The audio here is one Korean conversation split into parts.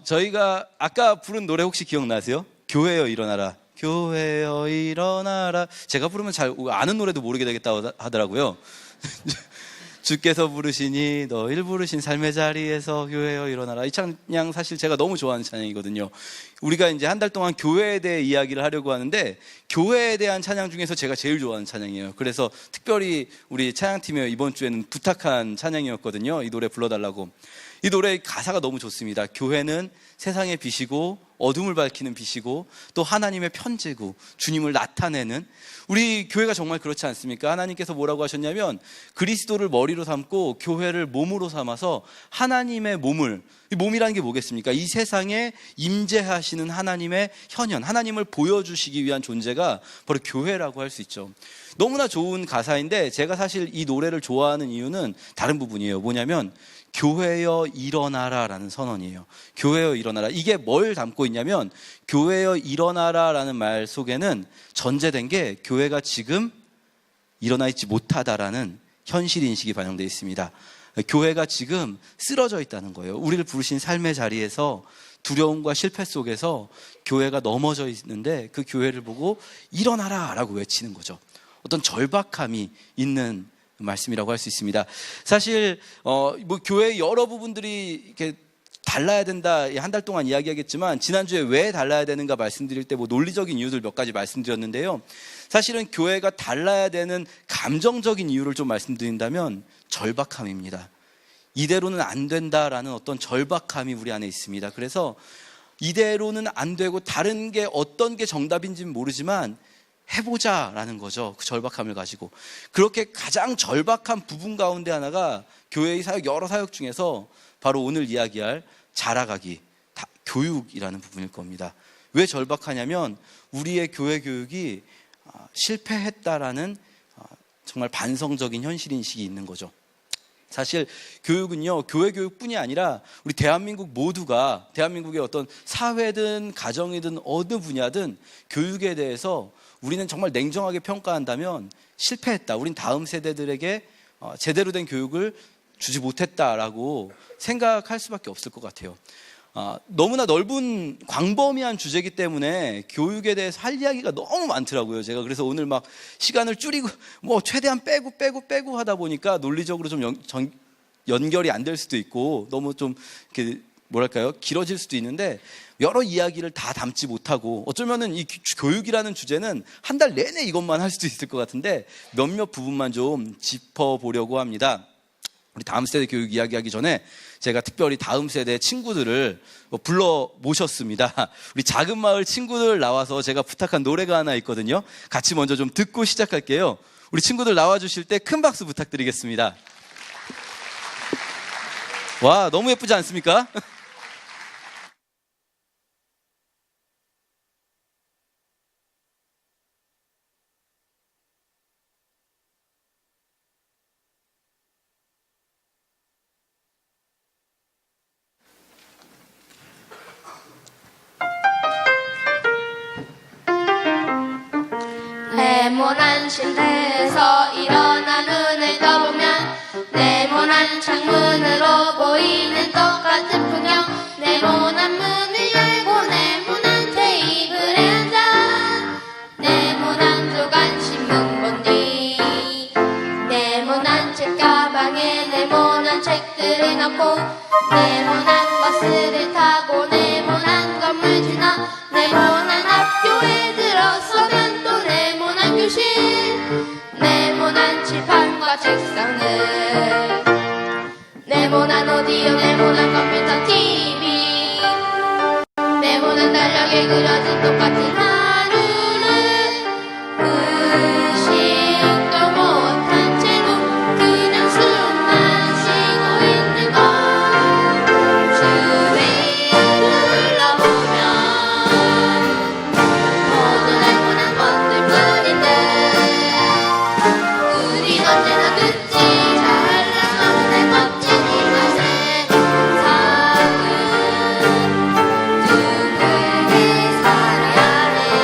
저희가 아까 부른 노래 혹시 기억나세요? 교회여 일어나라. 교회여 일어나라. 제가 부르면 잘 아는 노래도 모르게 되겠다고 하더라고요. 주께서 부르시니 너희를 부르신 삶의 자리에서 교회여 일어나라. 이 찬양 사실 제가 너무 좋아하는 찬양이거든요. 우리가 이제 한 달 동안 교회에 대해 이야기를 하려고 하는데, 교회에 대한 찬양 중에서 제가 제일 좋아하는 찬양이에요. 그래서 특별히 우리 찬양팀에 이번 주에는 부탁한 찬양이었거든요. 이 노래 불러달라고. 이 노래의 가사가 너무 좋습니다. 교회는 세상의 빛이고 어둠을 밝히는 빛이고 또 하나님의 편지고 주님을 나타내는, 우리 교회가 정말 그렇지 않습니까? 하나님께서 뭐라고 하셨냐면 그리스도를 머리로 삼고 교회를 몸으로 삼아서 하나님의 몸을, 이 몸이라는 게 뭐겠습니까? 이 세상에 임재하시는 하나님의 현현, 하나님을 보여주시기 위한 존재가 바로 교회라고 할 수 있죠. 너무나 좋은 가사인데 제가 사실 이 노래를 좋아하는 이유는 다른 부분이에요. 뭐냐면 교회여 일어나라 라는 선언이에요. 교회여 일어나라. 이게 뭘 담고 있냐면, 교회여 일어나라 라는 말 속에는 전제된 게 교회가 지금 일어나 있지 못하다라는 현실인식이 반영되어 있습니다. 교회가 지금 쓰러져 있다는 거예요. 우리를 부르신 삶의 자리에서 두려움과 실패 속에서 교회가 넘어져 있는데 그 교회를 보고 일어나라 라고 외치는 거죠. 어떤 절박함이 있는 말씀이라고 할 수 있습니다. 사실 뭐 교회의 여러 부분들이 이렇게 달라야 된다, 한 달 동안 이야기하겠지만 지난주에 왜 달라야 되는가 말씀드릴 때 뭐 논리적인 이유들 몇 가지 말씀드렸는데요. 사실은 교회가 달라야 되는 감정적인 이유를 좀 말씀드린다면 절박함입니다. 이대로는 안 된다라는 어떤 절박함이 우리 안에 있습니다. 그래서 이대로는 안 되고 다른 게 어떤 게 정답인지는 모르지만 해보자라는 거죠. 그 절박함을 가지고. 그렇게 가장 절박한 부분 가운데 하나가 교회의 사역, 여러 사역 중에서 바로 오늘 이야기할 자라가기, 교육이라는 부분일 겁니다. 왜 절박하냐면 우리의 교회 교육이 실패했다라는 정말 반성적인 현실인식이 있는 거죠. 사실 교육은요, 교회 교육뿐이 아니라 우리 대한민국 모두가, 대한민국의 어떤 사회든 가정이든 어느 분야든 교육에 대해서 우리는 정말 냉정하게 평가한다면 실패했다, 우린 다음 세대들에게 제대로 된 교육을 주지 못했다라고 생각할 수밖에 없을 것 같아요. 너무나 넓은 광범위한 주제이기 때문에 교육에 대해서 할 이야기가 너무 많더라고요. 제가 그래서 오늘 막 시간을 줄이고 뭐 최대한 빼고 하다 보니까 논리적으로 좀 연결이 안 될 수도 있고 너무 좀 이렇게 뭐랄까요, 길어질 수도 있는데, 여러 이야기를 다 담지 못하고 어쩌면은 이 교육이라는 주제는 한 달 내내 이것만 할 수도 있을 것 같은데 몇몇 부분만 좀 짚어보려고 합니다. 우리 다음 세대 교육 이야기하기 전에 제가 특별히 다음 세대 친구들을 불러 모셨습니다. 우리 작은 마을 친구들 나와서 제가 부탁한 노래가 하나 있거든요. 같이 먼저 좀 듣고 시작할게요. 우리 친구들 나와주실 때 큰 박수 부탁드리겠습니다. 와, 너무 예쁘지 않습니까? 네모난 침대에서 일어나 눈을 떠보면 네모난 창문으로 보이는 똑같은 풍경, 네모난 문을 열고 네모난 테이블에 앉아 네모난 조간 신문 본 뒤 네모난 책가방에 네모난 책들을 넣고 네모난 버스를 타고 네모난 건물 지나 네모난 학교에 들어서면 또 네모난 교실, 네모난 칠판과 책상들, 네모난 오디오, 네모난 컴퓨터, TV, 네모난 달력에 그려진 똑같은 하루를 의식도 못한 채로 그냥 숨만 쉬고 있는 것. 주위를 둘러보면 모두 네모난 것들 뿐인데 우린 언제나 듣지 잘나가는 멋진 이 맛에 사은 둥글게 살아야 해.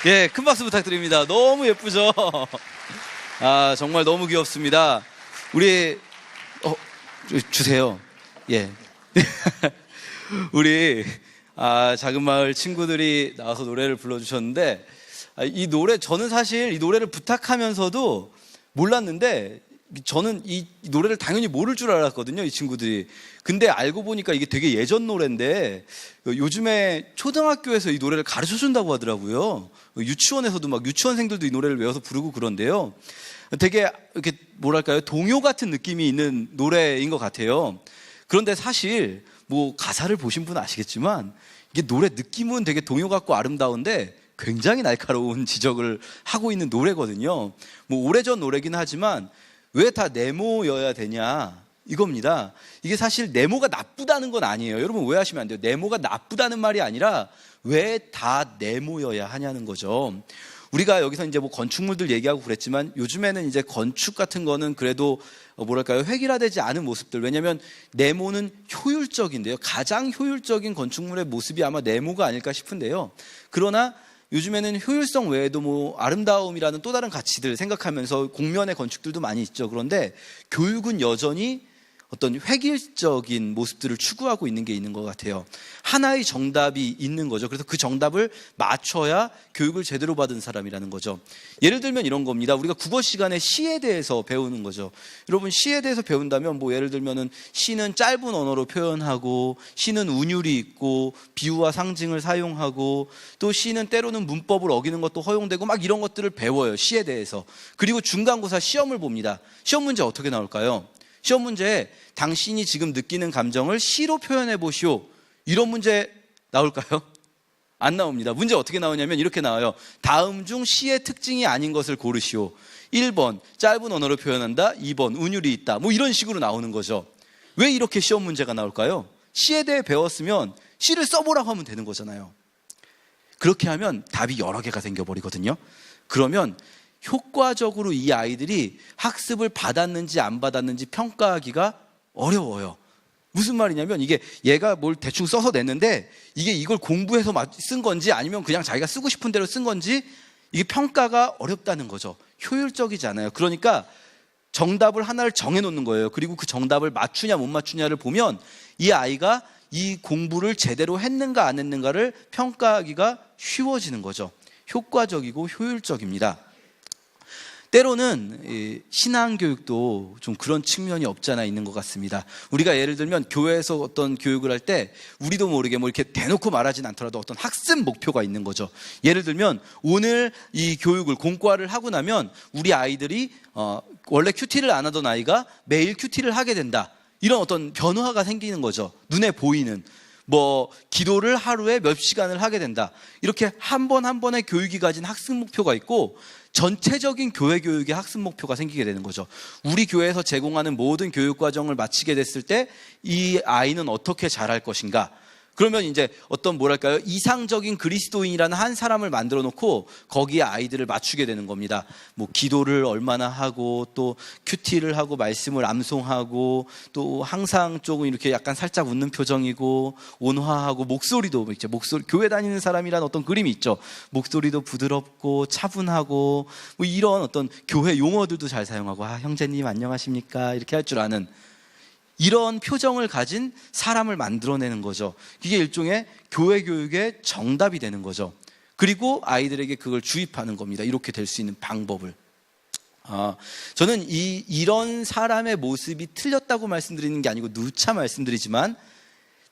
예, 큰 박수 부탁드립니다. 너무 예쁘죠? 아, 정말 너무 귀엽습니다. 우리, 주세요. 예. 우리, 작은 마을 친구들이 나와서 노래를 불러주셨는데, 이 노래, 저는 사실 이 노래를 부탁하면서도 몰랐는데, 저는 이 노래를 당연히 모를 줄 알았거든요, 이 친구들이. 근데 알고 보니까 이게 되게 예전 노래인데, 요즘에 초등학교에서 이 노래를 가르쳐 준다고 하더라고요. 유치원에서도 막 유치원생들도 이 노래를 외워서 부르고 그런데요. 되게 이렇게 뭐랄까요, 동요 같은 느낌이 있는 노래인 것 같아요. 그런데 사실 뭐 가사를 보신 분은 아시겠지만 이게 노래 느낌은 되게 동요 같고 아름다운데 굉장히 날카로운 지적을 하고 있는 노래거든요. 뭐 오래전 노래긴 하지만 왜 다 네모여야 되냐 이겁니다. 이게 사실 네모가 나쁘다는 건 아니에요. 여러분 오해하시면 안 돼요. 네모가 나쁘다는 말이 아니라 왜 다 네모여야 하냐는 거죠. 우리가 여기서 이제 뭐 건축물들 얘기하고 그랬지만 요즘에는 이제 건축 같은 거는 그래도 뭐랄까요, 획일화되지 않은 모습들. 왜냐하면 네모는 효율적인데요. 가장 효율적인 건축물의 모습이 아마 네모가 아닐까 싶은데요. 그러나 요즘에는 효율성 외에도 뭐 아름다움이라는 또 다른 가치들 생각하면서 공면의 건축들도 많이 있죠. 그런데 교육은 여전히 어떤 획일적인 모습들을 추구하고 있는 게 있는 것 같아요. 하나의 정답이 있는 거죠. 그래서 그 정답을 맞춰야 교육을 제대로 받은 사람이라는 거죠. 예를 들면 이런 겁니다. 우리가 국어 시간에 시에 대해서 배우는 거죠. 여러분 시에 대해서 배운다면 뭐 예를 들면은 시는 짧은 언어로 표현하고, 시는 운율이 있고, 비유와 상징을 사용하고, 또 시는 때로는 문법을 어기는 것도 허용되고 막 이런 것들을 배워요. 시에 대해서. 그리고 중간고사 시험을 봅니다. 시험 문제 어떻게 나올까요? 시험 문제에 당신이 지금 느끼는 감정을 시로 표현해 보시오. 이런 문제 나올까요? 안 나옵니다. 문제 어떻게 나오냐면 이렇게 나와요. 다음 중 시의 특징이 아닌 것을 고르시오. 1번 짧은 언어로 표현한다. 2번 운율이 있다. 뭐 이런 식으로 나오는 거죠. 왜 이렇게 시험 문제가 나올까요? 시에 대해 배웠으면 시를 써보라고 하면 되는 거잖아요. 그렇게 하면 답이 여러 개가 생겨버리거든요. 그러면 효과적으로 이 아이들이 학습을 받았는지 안 받았는지 평가하기가 어려워요. 무슨 말이냐면 이게 얘가 뭘 대충 써서 냈는데 이게 이걸 공부해서 쓴 건지 아니면 그냥 자기가 쓰고 싶은 대로 쓴 건지 이게 평가가 어렵다는 거죠. 효율적이지 않아요. 그러니까 정답을 하나를 정해놓는 거예요. 그리고 그 정답을 맞추냐 못 맞추냐를 보면 이 아이가 이 공부를 제대로 했는가 안 했는가를 평가하기가 쉬워지는 거죠. 효과적이고 효율적입니다. 때로는 신앙교육도 좀 그런 측면이 없잖아 있는 것 같습니다. 우리가 예를 들면 교회에서 어떤 교육을 할 때 우리도 모르게 뭐 이렇게 대놓고 말하진 않더라도 어떤 학습 목표가 있는 거죠. 예를 들면 오늘 이 교육을 공과를 하고 나면 우리 아이들이 원래 큐티를 안 하던 아이가 매일 큐티를 하게 된다. 이런 어떤 변화가 생기는 거죠. 눈에 보이는. 뭐 기도를 하루에 몇 시간을 하게 된다. 이렇게 한 번 한 번의 교육이 가진 학습 목표가 있고 전체적인 교회 교육의 학습 목표가 생기게 되는 거죠. 우리 교회에서 제공하는 모든 교육 과정을 마치게 됐을 때 이 아이는 어떻게 자랄 것인가? 그러면 이제 어떤 뭐랄까요, 이상적인 그리스도인이라는 한 사람을 만들어 놓고 거기에 아이들을 맞추게 되는 겁니다. 뭐 기도를 얼마나 하고 또 큐티를 하고 말씀을 암송하고 또 항상 조금 이렇게 약간 살짝 웃는 표정이고 온화하고 목소리도 있죠. 교회 다니는 사람이란 어떤 그림이 있죠. 목소리도 부드럽고 차분하고 뭐 이런 어떤 교회 용어들도 잘 사용하고 형제님 안녕하십니까 이렇게 할 줄 아는 이런 표정을 가진 사람을 만들어내는 거죠. 이게 일종의 교회 교육의 정답이 되는 거죠. 그리고 아이들에게 그걸 주입하는 겁니다. 이렇게 될 수 있는 방법을. 저는 이런 사람의 모습이 틀렸다고 말씀드리는 게 아니고 누차 말씀드리지만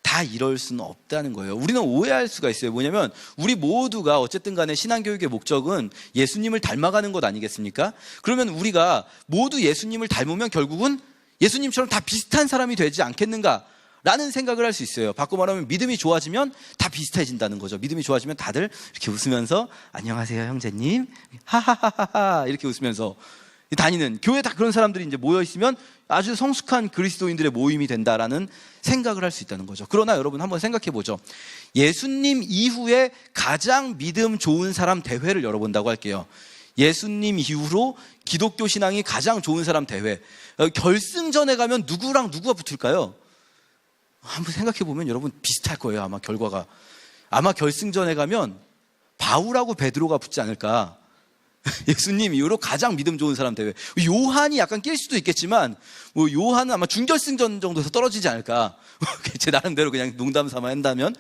다 이럴 수는 없다는 거예요. 우리는 오해할 수가 있어요. 뭐냐면 우리 모두가 어쨌든 간에 신앙교육의 목적은 예수님을 닮아가는 것 아니겠습니까? 그러면 우리가 모두 예수님을 닮으면 결국은 예수님처럼 다 비슷한 사람이 되지 않겠는가? 라는 생각을 할 수 있어요. 바꿔 말하면 믿음이 좋아지면 다 비슷해진다는 거죠. 믿음이 좋아지면 다들 이렇게 웃으면서 안녕하세요 형제님 하하하하 이렇게 웃으면서 다니는 교회 다 그런 사람들이 이제 모여 있으면 아주 성숙한 그리스도인들의 모임이 된다라는 생각을 할 수 있다는 거죠. 그러나 여러분 한번 생각해 보죠. 예수님 이후에 가장 믿음 좋은 사람 대회를 열어본다고 할게요. 예수님 이후로 기독교 신앙이 가장 좋은 사람 대회 결승전에 가면 누구랑 누구가 붙을까요? 한번 생각해 보면 여러분 비슷할 거예요. 아마 결과가 아마 결승전에 가면 바울하고 베드로가 붙지 않을까. 예수님 이후로 가장 믿음 좋은 사람 대회. 요한이 약간 낄 수도 있겠지만 뭐 요한은 아마 준결승전 정도에서 떨어지지 않을까. 제 나름대로 그냥 농담 삼아 한다면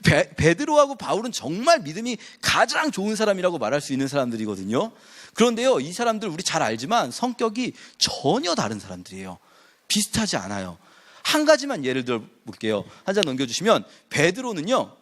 베드로하고 바울은 정말 믿음이 가장 좋은 사람이라고 말할 수 있는 사람들이거든요. 그런데요, 이 사람들 우리 잘 알지만 성격이 전혀 다른 사람들이에요. 비슷하지 않아요. 한 가지만 예를 들어 볼게요. 한 장 넘겨주시면 베드로는요,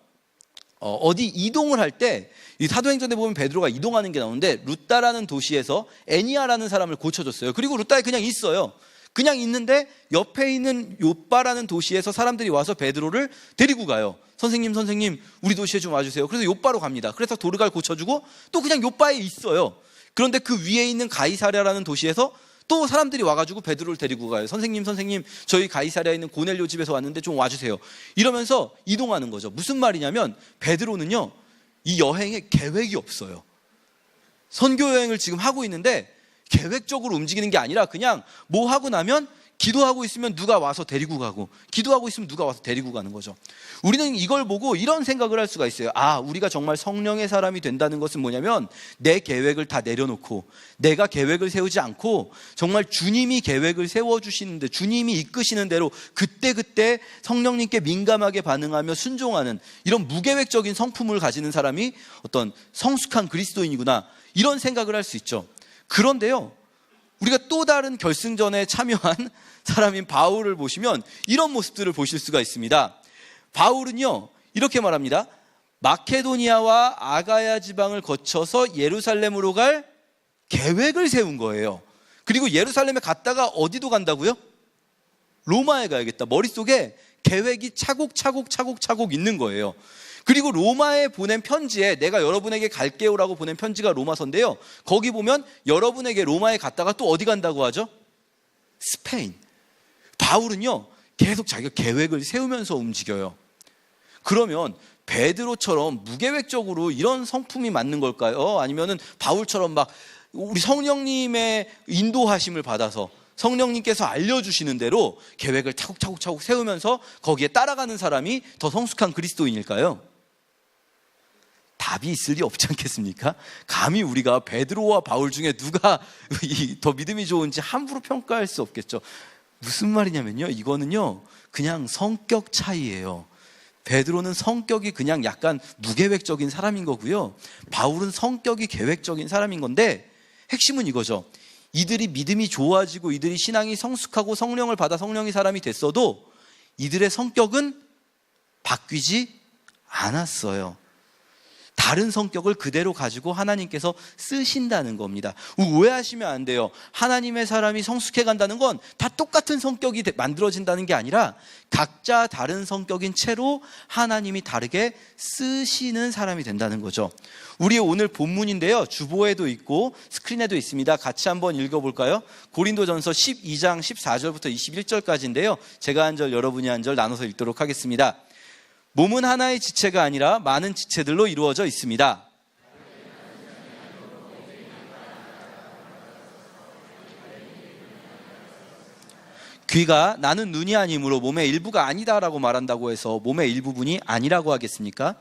어디 이동을 할 때 이 사도행전에 보면 베드로가 이동하는 게 나오는데 루다라는 도시에서 애니아라는 사람을 고쳐줬어요. 그리고 루다에 그냥 있어요. 그냥 있는데 옆에 있는 요빠라는 도시에서 사람들이 와서 베드로를 데리고 가요. 선생님 우리 도시에 좀 와주세요. 그래서 요빠로 갑니다. 그래서 도르갈 고쳐주고 또 그냥 요빠에 있어요. 그런데 그 위에 있는 가이사랴라는 도시에서 또 사람들이 와가지고 베드로를 데리고 가요. 선생님 저희 가이사랴에 있는 고넬료 집에서 왔는데 좀 와주세요. 이러면서 이동하는 거죠. 무슨 말이냐면 베드로는요, 이 여행에 계획이 없어요. 선교 여행을 지금 하고 있는데 계획적으로 움직이는 게 아니라 그냥 뭐 하고 나면 기도하고 있으면 누가 와서 데리고 가고, 기도하고 있으면 누가 와서 데리고 가는 거죠. 우리는 이걸 보고 이런 생각을 할 수가 있어요. 아, 우리가 정말 성령의 사람이 된다는 것은 뭐냐면 내 계획을 다 내려놓고 내가 계획을 세우지 않고 정말 주님이 계획을 세워주시는데, 주님이 이끄시는 대로 그때그때 성령님께 민감하게 반응하며 순종하는 이런 무계획적인 성품을 가지는 사람이 어떤 성숙한 그리스도인이구나, 이런 생각을 할 수 있죠. 그런데요, 우리가 또 다른 결승전에 참여한 사람인 바울을 보시면 이런 모습들을 보실 수가 있습니다. 바울은요, 이렇게 말합니다. 마케도니아와 아가야 지방을 거쳐서 예루살렘으로 갈 계획을 세운 거예요. 그리고 예루살렘에 갔다가 어디도 간다고요? 로마에 가야겠다. 머릿속에 계획이 차곡차곡 있는 거예요. 그리고 로마에 보낸 편지에 내가 여러분에게 갈게요라고 보낸 편지가 로마서인데요, 거기 보면 여러분에게 로마에 갔다가 또 어디 간다고 하죠? 스페인. 바울은요, 계속 자기가 계획을 세우면서 움직여요. 그러면 베드로처럼 무계획적으로 이런 성품이 맞는 걸까요? 아니면은 바울처럼 막 우리 성령님의 인도하심을 받아서 성령님께서 알려주시는 대로 계획을 차곡차곡 세우면서 거기에 따라가는 사람이 더 성숙한 그리스도인일까요? 답이 있을 리 없지 않겠습니까? 감히 우리가 베드로와 바울 중에 누가 더 믿음이 좋은지 함부로 평가할 수 없겠죠. 무슨 말이냐면요, 이거는요 그냥 성격 차이예요. 베드로는 성격이 그냥 약간 무계획적인 사람인 거고요, 바울은 성격이 계획적인 사람인 건데, 핵심은 이거죠. 이들이 믿음이 좋아지고 이들이 신앙이 성숙하고 성령을 받아 성령의 사람이 됐어도 이들의 성격은 바뀌지 않았어요. 다른 성격을 그대로 가지고 하나님께서 쓰신다는 겁니다. 오해하시면 안 돼요. 하나님의 사람이 성숙해 간다는 건 다 똑같은 성격이 만들어진다는 게 아니라 각자 다른 성격인 채로 하나님이 다르게 쓰시는 사람이 된다는 거죠. 우리의 오늘 본문인데요, 주보에도 있고 스크린에도 있습니다. 같이 한번 읽어볼까요? 고린도전서 12장 14절부터 21절까지인데요, 제가 한 절 여러분이 한 절 나눠서 읽도록 하겠습니다. 몸은 하나의 지체가 아니라 많은 지체들로 이루어져 있습니다. 귀가 나는 눈이 아니므로 몸의 일부가 아니다라고 말한다고 해서 몸의 일부분이 아니라고 하겠습니까?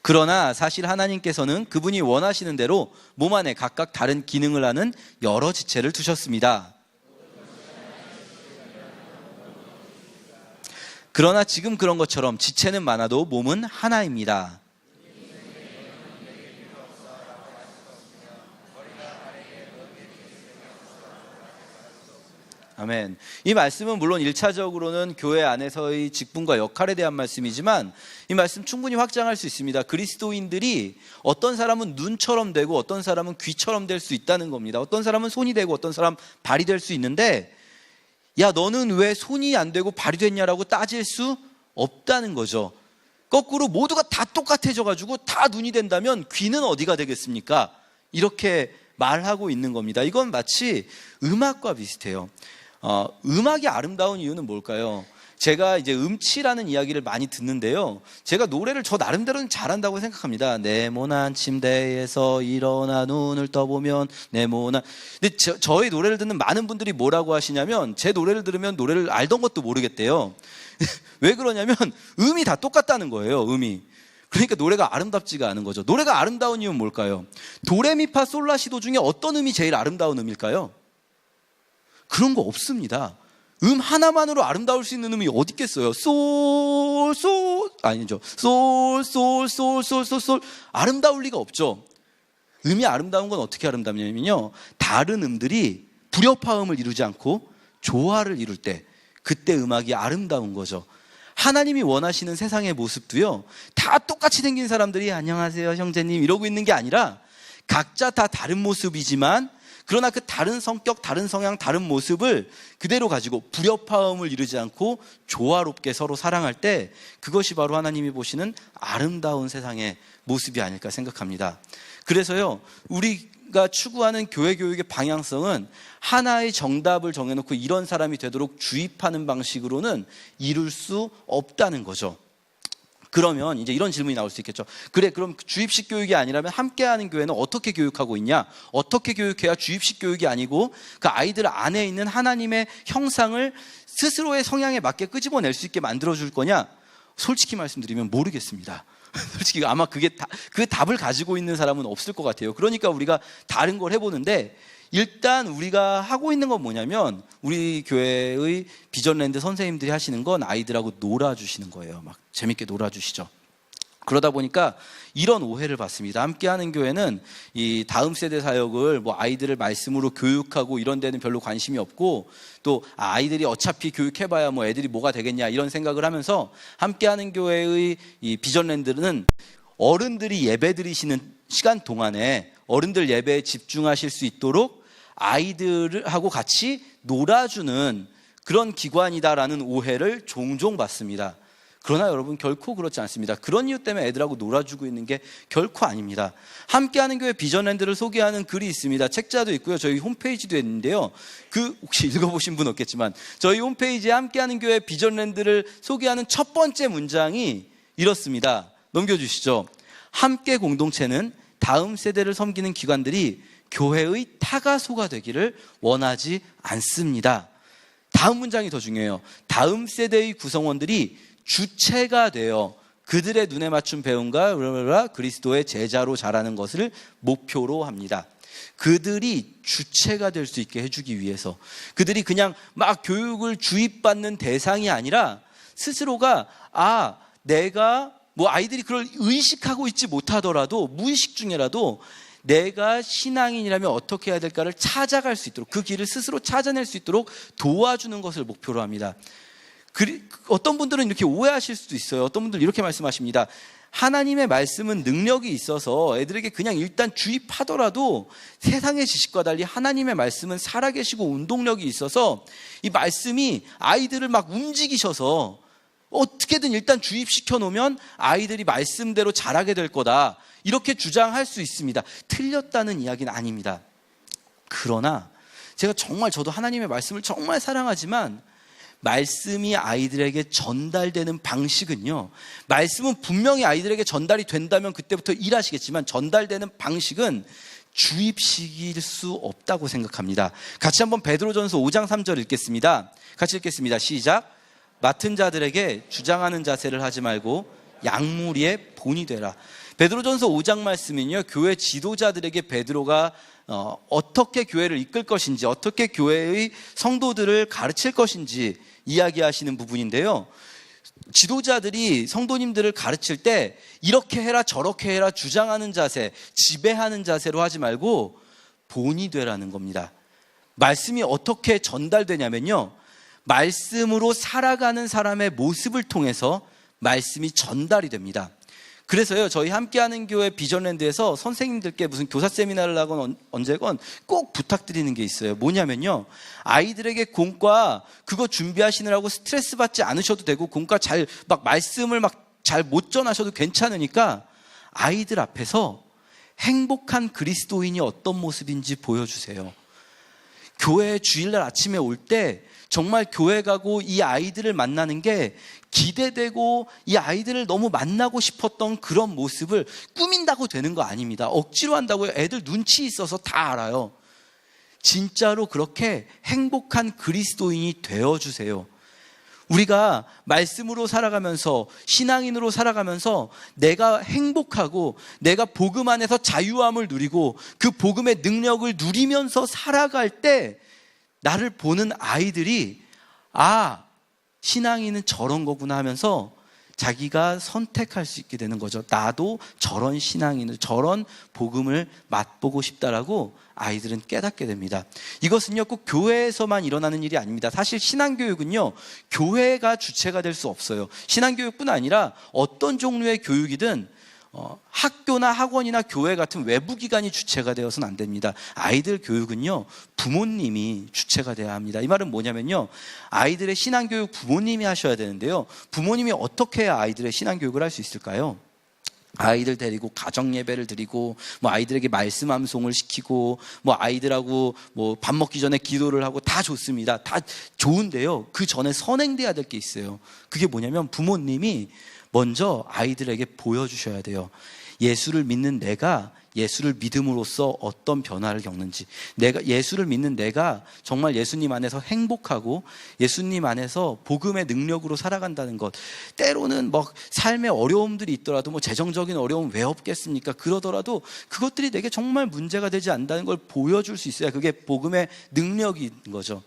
그러나 사실 하나님께서는 그분이 원하시는 대로 몸 안에 각각 다른 기능을 하는 여러 지체를 두셨습니다. 그러나 지금 그런 것처럼 지체는 많아도 몸은 하나입니다. 아멘. 이 말씀은 물론 1차적으로는 교회 안에서의 직분과 역할에 대한 말씀이지만 이 말씀 충분히 확장할 수 있습니다. 그리스도인들이 어떤 사람은 눈처럼 되고 어떤 사람은 귀처럼 될 수 있다는 겁니다. 어떤 사람은 손이 되고 어떤 사람 발이 될 수 있는데, 야 너는 왜 손이 안 되고 발이 됐냐라고 따질 수 없다는 거죠. 거꾸로 모두가 다 똑같아져 가지고 다 눈이 된다면 귀는 어디가 되겠습니까? 이렇게 말하고 있는 겁니다. 이건 마치 음악과 비슷해요. 음악이 아름다운 이유는 뭘까요? 제가 이제 음치라는 이야기를 많이 듣는데요, 제가 노래를 저 나름대로는 잘한다고 생각합니다. 네모난 침대에서 일어나 눈을 떠보면 네모난. 근데 저의 노래를 듣는 많은 분들이 뭐라고 하시냐면 제 노래를 들으면 노래를 알던 것도 모르겠대요. 왜 그러냐면 음이 다 똑같다는 거예요. 음이. 그러니까 노래가 아름답지가 않은 거죠. 노래가 아름다운 이유는 뭘까요? 도레미파 솔라시도 중에 어떤 음이 제일 아름다운 음일까요? 그런 거 없습니다. 음 하나만으로 아름다울 수 있는 음이 어디 있겠어요? 아니죠. 솔 아름다울 리가 없죠. 음이 아름다운 건 어떻게 아름답냐면요, 다른 음들이 불협화음을 이루지 않고 조화를 이룰 때, 그때 음악이 아름다운 거죠. 하나님이 원하시는 세상의 모습도요, 다 똑같이 생긴 사람들이 안녕하세요 형제님 이러고 있는 게 아니라 각자 다 다른 모습이지만, 그러나 그 다른 성격, 다른 성향, 다른 모습을 그대로 가지고 불협화음을 이루지 않고 조화롭게 서로 사랑할 때, 그것이 바로 하나님이 보시는 아름다운 세상의 모습이 아닐까 생각합니다. 그래서요, 우리가 추구하는 교회 교육의 방향성은 하나의 정답을 정해놓고 이런 사람이 되도록 주입하는 방식으로는 이룰 수 없다는 거죠. 그러면 이제 이런 질문이 나올 수 있겠죠. 그래, 그럼 주입식 교육이 아니라면 함께하는 교회는 어떻게 교육하고 있냐? 어떻게 교육해야 주입식 교육이 아니고 그 아이들 안에 있는 하나님의 형상을 스스로의 성향에 맞게 끄집어낼 수 있게 만들어줄 거냐? 솔직히 말씀드리면 모르겠습니다. 솔직히 아마 그 답을 가지고 있는 사람은 없을 것 같아요. 그러니까 우리가 다른 걸 해보는데, 일단 우리가 하고 있는 건 뭐냐면, 우리 교회의 비전랜드 선생님들이 하시는 건 아이들하고 놀아주시는 거예요. 막 재밌게 놀아주시죠. 그러다 보니까 이런 오해를 받습니다. 함께하는 교회는 이 다음 세대 사역을 뭐 아이들을 말씀으로 교육하고 이런 데는 별로 관심이 없고, 또 아이들이 어차피 교육해봐야 뭐 애들이 뭐가 되겠냐 이런 생각을 하면서, 함께하는 교회의 이 비전랜드는 어른들이 예배 드리시는 시간 동안에 어른들 예배에 집중하실 수 있도록 아이들하고 같이 놀아주는 그런 기관이다라는 오해를 종종 받습니다. 그러나 여러분, 결코 그렇지 않습니다. 그런 이유 때문에 애들하고 놀아주고 있는 게 결코 아닙니다. 함께하는 교회 비전랜드를 소개하는 글이 있습니다. 책자도 있고요, 저희 홈페이지도 있는데요, 혹시 읽어보신 분 없겠지만 저희 홈페이지에 함께하는 교회 비전랜드를 소개하는 첫 번째 문장이 이렇습니다. 넘겨주시죠. 함께 공동체는 다음 세대를 섬기는 기관들이 교회의 타가소가 되기를 원하지 않습니다. 다음 문장이 더 중요해요. 다음 세대의 구성원들이 주체가 되어 그들의 눈에 맞춘 배움과 그리스도의 제자로 자라는 것을 목표로 합니다. 그들이 주체가 될 수 있게 해주기 위해서, 그들이 그냥 막 교육을 주입받는 대상이 아니라 스스로가 내가 뭐 아이들이 그걸 의식하고 있지 못하더라도 무의식 중에라도 내가 신앙인이라면 어떻게 해야 될까를 찾아갈 수 있도록, 그 길을 스스로 찾아낼 수 있도록 도와주는 것을 목표로 합니다. 어떤 분들은 이렇게 오해하실 수도 있어요. 어떤 분들은 이렇게 말씀하십니다. 하나님의 말씀은 능력이 있어서 애들에게 그냥 일단 주입하더라도 세상의 지식과 달리 하나님의 말씀은 살아계시고 운동력이 있어서 이 말씀이 아이들을 막 움직이셔서 어떻게든 일단 주입시켜 놓으면 아이들이 말씀대로 자라게 될 거다, 이렇게 주장할 수 있습니다. 틀렸다는 이야기는 아닙니다. 그러나 저도 하나님의 말씀을 정말 사랑하지만, 말씀이 아이들에게 전달되는 방식은요, 말씀은 분명히 아이들에게 전달이 된다면 그때부터 일하시겠지만, 전달되는 방식은 주입식일 수 없다고 생각합니다. 같이 한번 베드로전서 5장 3절 읽겠습니다. 같이 읽겠습니다. 시작. 맡은 자들에게 주장하는 자세를 하지 말고 양무리의 본이 되라. 베드로전서 5장 말씀은요, 교회 지도자들에게 베드로가 어떻게 교회를 이끌 것인지, 어떻게 교회의 성도들을 가르칠 것인지 이야기하시는 부분인데요, 지도자들이 성도님들을 가르칠 때 이렇게 해라 저렇게 해라 주장하는 자세, 지배하는 자세로 하지 말고 본이 되라는 겁니다. 말씀이 어떻게 전달되냐면요, 말씀으로 살아가는 사람의 모습을 통해서 말씀이 전달이 됩니다. 그래서요, 저희 함께하는 교회 비전랜드에서 선생님들께 무슨 교사 세미나를 하건 언제건 꼭 부탁드리는 게 있어요. 뭐냐면요, 아이들에게 공과 그거 준비하시느라고 스트레스 받지 않으셔도 되고, 공과 말씀을 잘 못 전하셔도 괜찮으니까 아이들 앞에서 행복한 그리스도인이 어떤 모습인지 보여주세요. 교회 주일날 아침에 올 때 정말 교회 가고 이 아이들을 만나는 게 기대되고, 이 아이들을 너무 만나고 싶었던 그런 모습을 꾸민다고 되는 거 아닙니다. 억지로 한다고요. 애들 눈치 있어서 다 알아요. 진짜로 그렇게 행복한 그리스도인이 되어주세요. 우리가 말씀으로 살아가면서 신앙인으로 살아가면서 내가 행복하고 내가 복음 안에서 자유함을 누리고 그 복음의 능력을 누리면서 살아갈 때 나를 보는 아이들이 아, 신앙인은 저런 거구나 하면서 자기가 선택할 수 있게 되는 거죠. 나도 저런 신앙인을, 저런 복음을 맛보고 싶다라고 아이들은 깨닫게 됩니다. 이것은요, 꼭 교회에서만 일어나는 일이 아닙니다. 사실 신앙교육은요, 교회가 주체가 될 수 없어요. 신앙교육뿐 아니라 어떤 종류의 교육이든 학교나 학원이나 교회 같은 외부 기관이 주체가 되어서는 안 됩니다. 아이들 교육은요, 부모님이 주체가 돼야 합니다. 이 말은 뭐냐면요, 아이들의 신앙교육 부모님이 하셔야 되는데요, 부모님이 어떻게 해야 아이들의 신앙교육을 할 수 있을까요? 아이들 데리고 가정 예배를 드리고, 뭐 아이들에게 말씀 암송을 시키고, 뭐 아이들하고 뭐 밥 먹기 전에 기도를 하고 다 좋습니다. 다 좋은데요, 그 전에 선행돼야 될 게 있어요. 그게 뭐냐면 부모님이 먼저 아이들에게 보여주셔야 돼요. 예수를 믿는 내가 예수를 믿음으로써 어떤 변화를 겪는지, 내가 예수를 믿는 내가 정말 예수님 안에서 행복하고 예수님 안에서 복음의 능력으로 살아간다는 것. 때로는 뭐 삶의 어려움들이 있더라도, 뭐 재정적인 어려움 왜 없겠습니까? 그러더라도 그것들이 내게 정말 문제가 되지 않는다는 걸 보여줄 수 있어야 그게 복음의 능력인 거죠.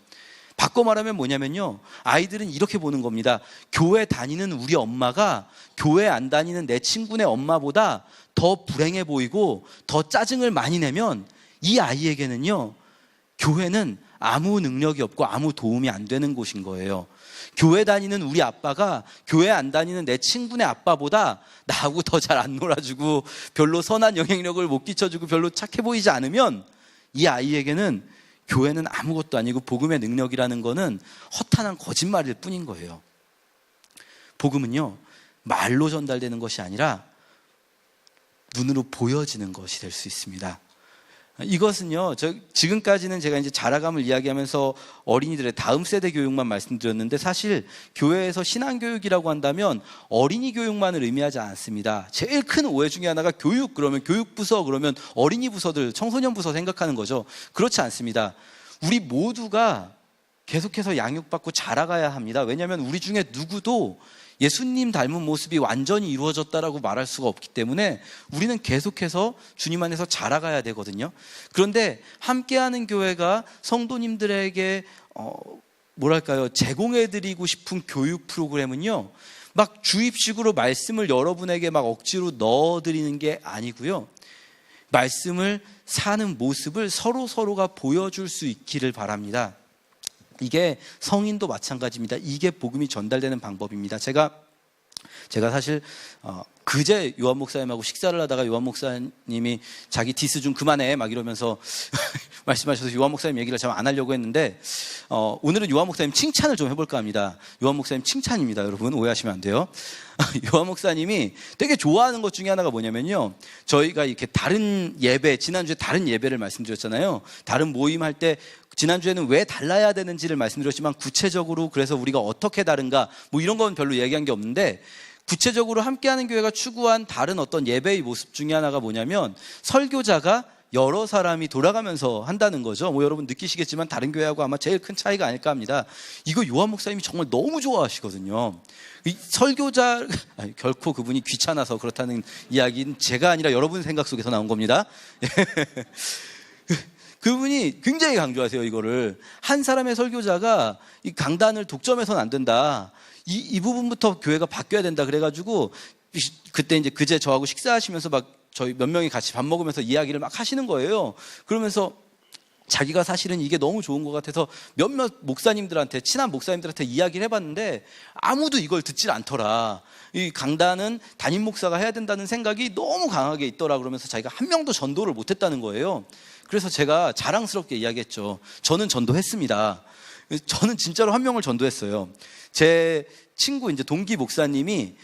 바꿔 말하면 뭐냐면요, 아이들은 이렇게 보는 겁니다. 교회 다니는 우리 엄마가 교회 안 다니는 내 친구네 엄마보다 더 불행해 보이고 더 짜증을 많이 내면 이 아이에게는요, 교회는 아무 능력이 없고 아무 도움이 안 되는 곳인 거예요. 교회 다니는 우리 아빠가 교회 안 다니는 내 친구네 아빠보다 나하고 더 잘 안 놀아주고 별로 선한 영향력을 못 끼쳐주고 별로 착해 보이지 않으면 이 아이에게는 교회는 아무것도 아니고 복음의 능력이라는 거는 허탄한 거짓말일 뿐인 거예요. 복음은요, 말로 전달되는 것이 아니라 눈으로 보여지는 것이 될 수 있습니다. 이것은요, 지금까지는 제가 이제 자라감을 이야기하면서 어린이들의 다음 세대 교육만 말씀드렸는데, 사실 교회에서 신앙교육이라고 한다면 어린이 교육만을 의미하지 않습니다. 제일 큰 오해 중에 하나가 교육 그러면 교육부서 그러면 어린이 부서들, 청소년 부서 생각하는 거죠. 그렇지 않습니다. 우리 모두가 계속해서 양육받고 자라가야 합니다. 왜냐하면 우리 중에 누구도 예수님 닮은 모습이 완전히 이루어졌다라고 말할 수가 없기 때문에 우리는 계속해서 주님 안에서 자라가야 되거든요. 그런데 함께하는 교회가 성도님들에게 제공해드리고 싶은 교육 프로그램은요, 막 주입식으로 말씀을 여러분에게 막 억지로 넣어드리는 게 아니고요, 말씀을 사는 모습을 서로가 보여줄 수 있기를 바랍니다. 이게 성인도 마찬가지입니다. 이게 복음이 전달되는 방법입니다. 제가 사실 그제 요한 목사님하고 식사를 하다가 요한 목사님이 자기 디스 좀 그만해 막 이러면서 말씀하셔서 요한 목사님 얘기를 잘 안 하려고 했는데, 오늘은 요한 목사님 칭찬을 좀 해볼까 합니다. 요한 목사님 칭찬입니다. 여러분 오해하시면 안 돼요. 요한 목사님이 되게 좋아하는 것 중에 하나가 뭐냐면요, 저희가 이렇게 다른 예배, 지난주에 다른 예배를 말씀드렸잖아요. 다른 모임 할 때 지난주에는 왜 달라야 되는지를 말씀드렸지만, 구체적으로 그래서 우리가 어떻게 다른가 뭐 이런 건 별로 얘기한 게 없는데, 구체적으로 함께하는 교회가 추구한 다른 어떤 예배의 모습 중에 하나가 뭐냐면, 설교자가 여러 사람이 돌아가면서 한다는 거죠. 뭐 여러분 느끼시겠지만 다른 교회하고 아마 제일 큰 차이가 아닐까 합니다. 이거 요한 목사님이 정말 너무 좋아하시거든요. 이 설교자, 결코 그분이 귀찮아서 그렇다는 이야기는 제가 아니라 여러분 생각 속에서 나온 겁니다. 그분이 굉장히 강조하세요. 이거를 한 사람의 설교자가 이 강단을 독점해서는 안 된다. 이 부분부터 교회가 바뀌어야 된다. 그래가지고 그때 이제 그제 저하고 식사하시면서 막 저희 몇 명이 같이 밥 먹으면서 이야기를 막 하시는 거예요. 그러면서 자기가 사실은 이게 너무 좋은 것 같아서 몇몇 목사님들한테, 친한 목사님들한테 이야기를 해봤는데 아무도 이걸 듣질 않더라. 이 강단은 담임 목사가 해야 된다는 생각이 너무 강하게 있더라. 그러면서 자기가 한 명도 전도를 못했다는 거예요. 그래서 제가 자랑스럽게 이야기했죠. 저는 전도했습니다. 저는 진짜로 한 명을 전도했어요. 제 친구 이제 동기 목사님이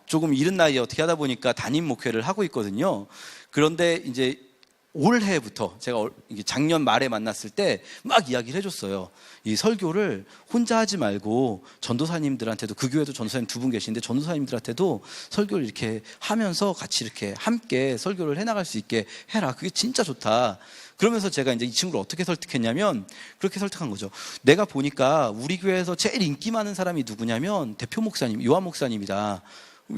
조금 이른 나이에 어떻게 하다 보니까 담임 목회를 하고 있거든요. 그런데 이제 올해부터 제가 이게 작년 말에 만났을 때 막 이야기를 해줬어요. 이 설교를 혼자 하지 말고 전도사님들한테도, 그 교회도 전도사님 2분 계시는데 전도사님들한테도 설교를 이렇게 하면서 같이 이렇게 함께 설교를 해나갈 수 있게 해라. 그게 진짜 좋다. 그러면서 제가 이제 이 친구를 어떻게 설득했냐면 그렇게 설득한 거죠. 내가 보니까 우리 교회에서 제일 인기 많은 사람이 누구냐면 대표 목사님, 요한 목사님이다.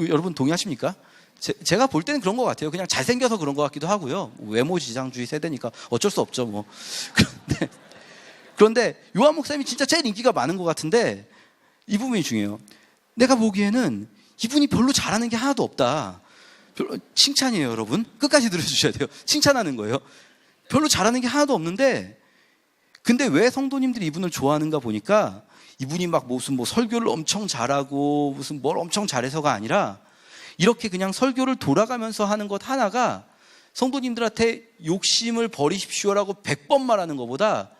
여러분 동의하십니까? 제가 볼 때는 그런 것 같아요. 그냥 잘생겨서 그런 것 같기도 하고요. 외모 지상주의 세대니까 어쩔 수 없죠, 뭐. 그런데 요한 목사님이 진짜 제일 인기가 많은 것 같은데 이 부분이 중요해요. 내가 보기에는 이분이 별로 잘하는 게 하나도 없다. 별로, 칭찬이에요, 여러분. 끝까지 들어주셔야 돼요. 칭찬하는 거예요. 별로 잘하는 게 하나도 없는데, 근데 왜 성도님들이 이분을 좋아하는가 보니까 이분이 막 무슨 뭐 설교를 엄청 잘하고 무슨 뭘 엄청 잘해서가 아니라 이렇게 그냥 설교를 돌아가면서 하는 것 하나가 성도님들한테 욕심을 버리십시오라고 100번 말하는 것보다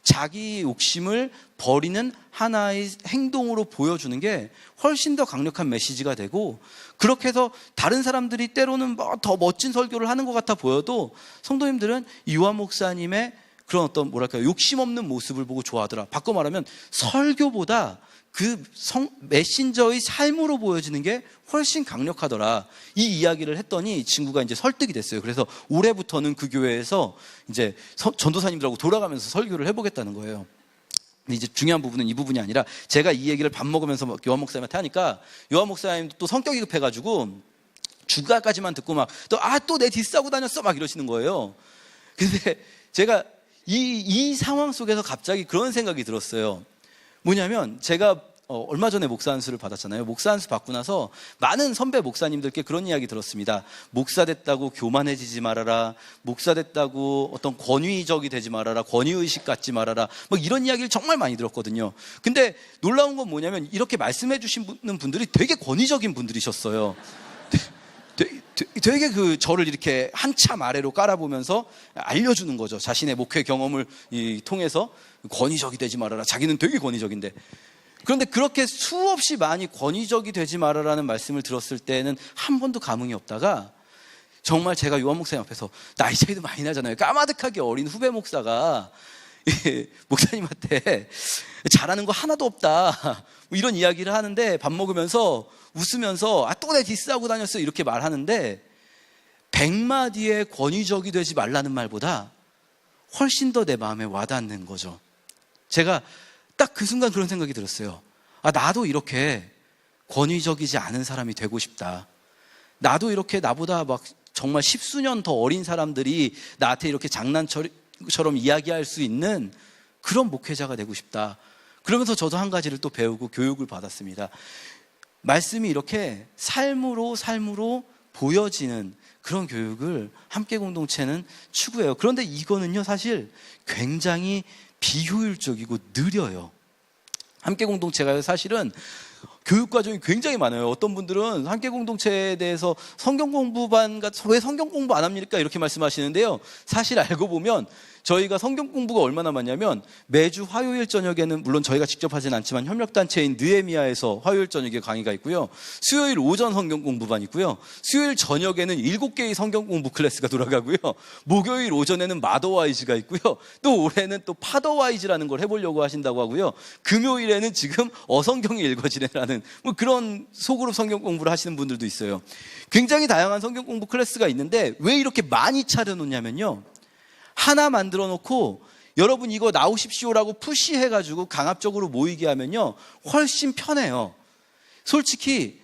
자기 욕심을 버리는 하나의 행동으로 보여주는 게 훨씬 더 강력한 메시지가 되고, 그렇게 해서 다른 사람들이 때로는 뭐 더 멋진 설교를 하는 것 같아 보여도 성도님들은 요한 목사님의 그런 어떤 뭐랄까요, 욕심 없는 모습을 보고 좋아하더라. 바꿔 말하면 설교보다 그 메신저의 삶으로 보여지는 게 훨씬 강력하더라. 이 이야기를 했더니 이 친구가 이제 설득이 됐어요. 그래서 올해부터는 그 교회에서 이제 전도사님들하고 돌아가면서 설교를 해보겠다는 거예요. 근데 이제 중요한 부분은 이 부분이 아니라, 제가 이 얘기를 밥 먹으면서 요한 목사님한테 하니까 요한 목사님도 또 성격이 급해가지고 주가까지만 듣고 막 또 내 디스하고 다녔어 막 이러시는 거예요. 근데 제가 이 상황 속에서 갑자기 그런 생각이 들었어요. 뭐냐면 제가 얼마 전에 목사 안수를 받았잖아요. 목사 안수 받고 나서 많은 선배 목사님들께 그런 이야기 들었습니다. 목사 됐다고 교만해지지 말아라. 목사 됐다고 어떤 권위적이 되지 말아라. 권위의식 갖지 말아라. 뭐 이런 이야기를 정말 많이 들었거든요. 근데 놀라운 건 뭐냐면 이렇게 말씀해 주시는 분들이 되게 권위적인 분들이셨어요. 되게 저를 이렇게 한참 아래로 깔아보면서 알려주는 거죠. 자신의 목회 경험을 통해서 권위적이 되지 말아라. 자기는 되게 권위적인데. 그런데 그렇게 수없이 많이 권위적이 되지 말아라는 말씀을 들었을 때는 한 번도 감흥이 없다가, 정말 제가 요한 목사님 앞에서 나이 차이도 많이 나잖아요. 까마득하게 어린 후배 목사가 목사님한테 잘하는 거 하나도 없다 뭐 이런 이야기를 하는데, 밥 먹으면서 웃으면서 또 내 디스하고 다녔어 이렇게 말하는데, 100마디의 권위적이 되지 말라는 말보다 훨씬 더 내 마음에 와닿는 거죠. 제가 딱 그 순간 그런 생각이 들었어요. 나도 이렇게 권위적이지 않은 사람이 되고 싶다. 나도 이렇게 나보다 막 정말 10수년 더 어린 사람들이 나한테 이렇게 장난처럼 이야기할 수 있는 그런 목회자가 되고 싶다. 그러면서 저도 한 가지를 또 배우고 교육을 받았습니다. 말씀이 이렇게 삶으로 보여지는 그런 교육을 함께 공동체는 추구해요. 그런데 이거는요, 사실 굉장히 비효율적이고 느려요. 함께 공동체가 사실은 교육 과정이 굉장히 많아요. 어떤 분들은 함께 공동체에 대해서 성경 공부반 왜 성경 공부 안 합니까? 이렇게 말씀하시는데요. 사실 알고 보면 저희가 성경 공부가 얼마나 많냐면, 매주 화요일 저녁에는 물론 저희가 직접 하진 않지만 협력단체인 느헤미야에서 화요일 저녁에 강의가 있고요. 수요일 오전 성경 공부반 있고요. 수요일 저녁에는 7개의 성경 공부 클래스가 돌아가고요. 목요일 오전에는 마더와이즈가 있고요. 또 올해는 또 파더와이즈라는 걸 해보려고 하신다고 하고요. 금요일에는 지금 어성경이 읽어지래라는 뭐 그런 소그룹 성경 공부를 하시는 분들도 있어요. 굉장히 다양한 성경 공부 클래스가 있는데 왜 이렇게 많이 차려놓냐면요, 하나 만들어 놓고 여러분 이거 나오십시오라고 푸시해가지고 강압적으로 모이게 하면요 훨씬 편해요. 솔직히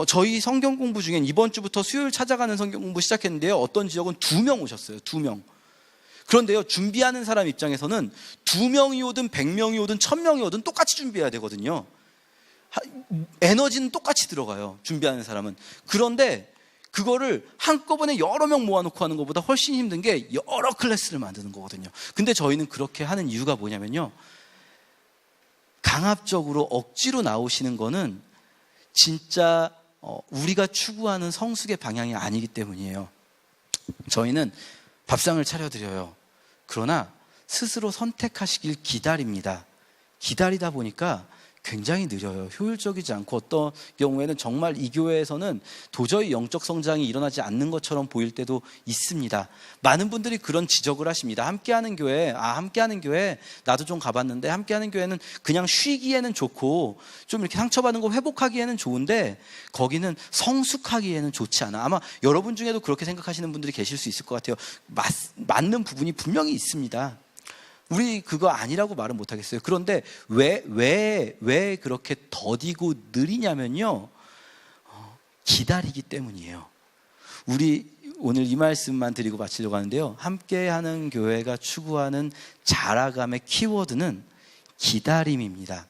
저희 성경 공부 중엔 이번 주부터 수요일 찾아가는 성경 공부 시작했는데요, 어떤 지역은 2명 오셨어요. 2명. 그런데요, 준비하는 사람 입장에서는 2명이 오든 100명이 오든 1000명이 오든 똑같이 준비해야 되거든요. 에너지는 똑같이 들어가요, 준비하는 사람은. 그런데 그거를 한꺼번에 여러 명 모아놓고 하는 것보다 훨씬 힘든 게 여러 클래스를 만드는 거거든요. 근데 저희는 그렇게 하는 이유가 뭐냐면요, 강압적으로 억지로 나오시는 거는 진짜 우리가 추구하는 성숙의 방향이 아니기 때문이에요. 저희는 밥상을 차려드려요. 그러나 스스로 선택하시길 기다립니다. 기다리다 보니까 굉장히 느려요. 효율적이지 않고 어떤 경우에는 정말 이 교회에서는 도저히 영적 성장이 일어나지 않는 것처럼 보일 때도 있습니다. 많은 분들이 그런 지적을 하십니다. 함께하는 교회 나도 좀 가봤는데 함께하는 교회는 그냥 쉬기에는 좋고 좀 이렇게 상처받은 거 회복하기에는 좋은데 거기는 성숙하기에는 좋지 않아. 아마 여러분 중에도 그렇게 생각하시는 분들이 계실 수 있을 것 같아요. 맞는 부분이 분명히 있습니다. 우리 그거 아니라고 말은 못하겠어요. 그런데 왜 그렇게 더디고 느리냐면요, 기다리기 때문이에요. 우리 오늘 이 말씀만 드리고 마치려고 하는데요, 함께하는 교회가 추구하는 자라감의 키워드는 기다림입니다.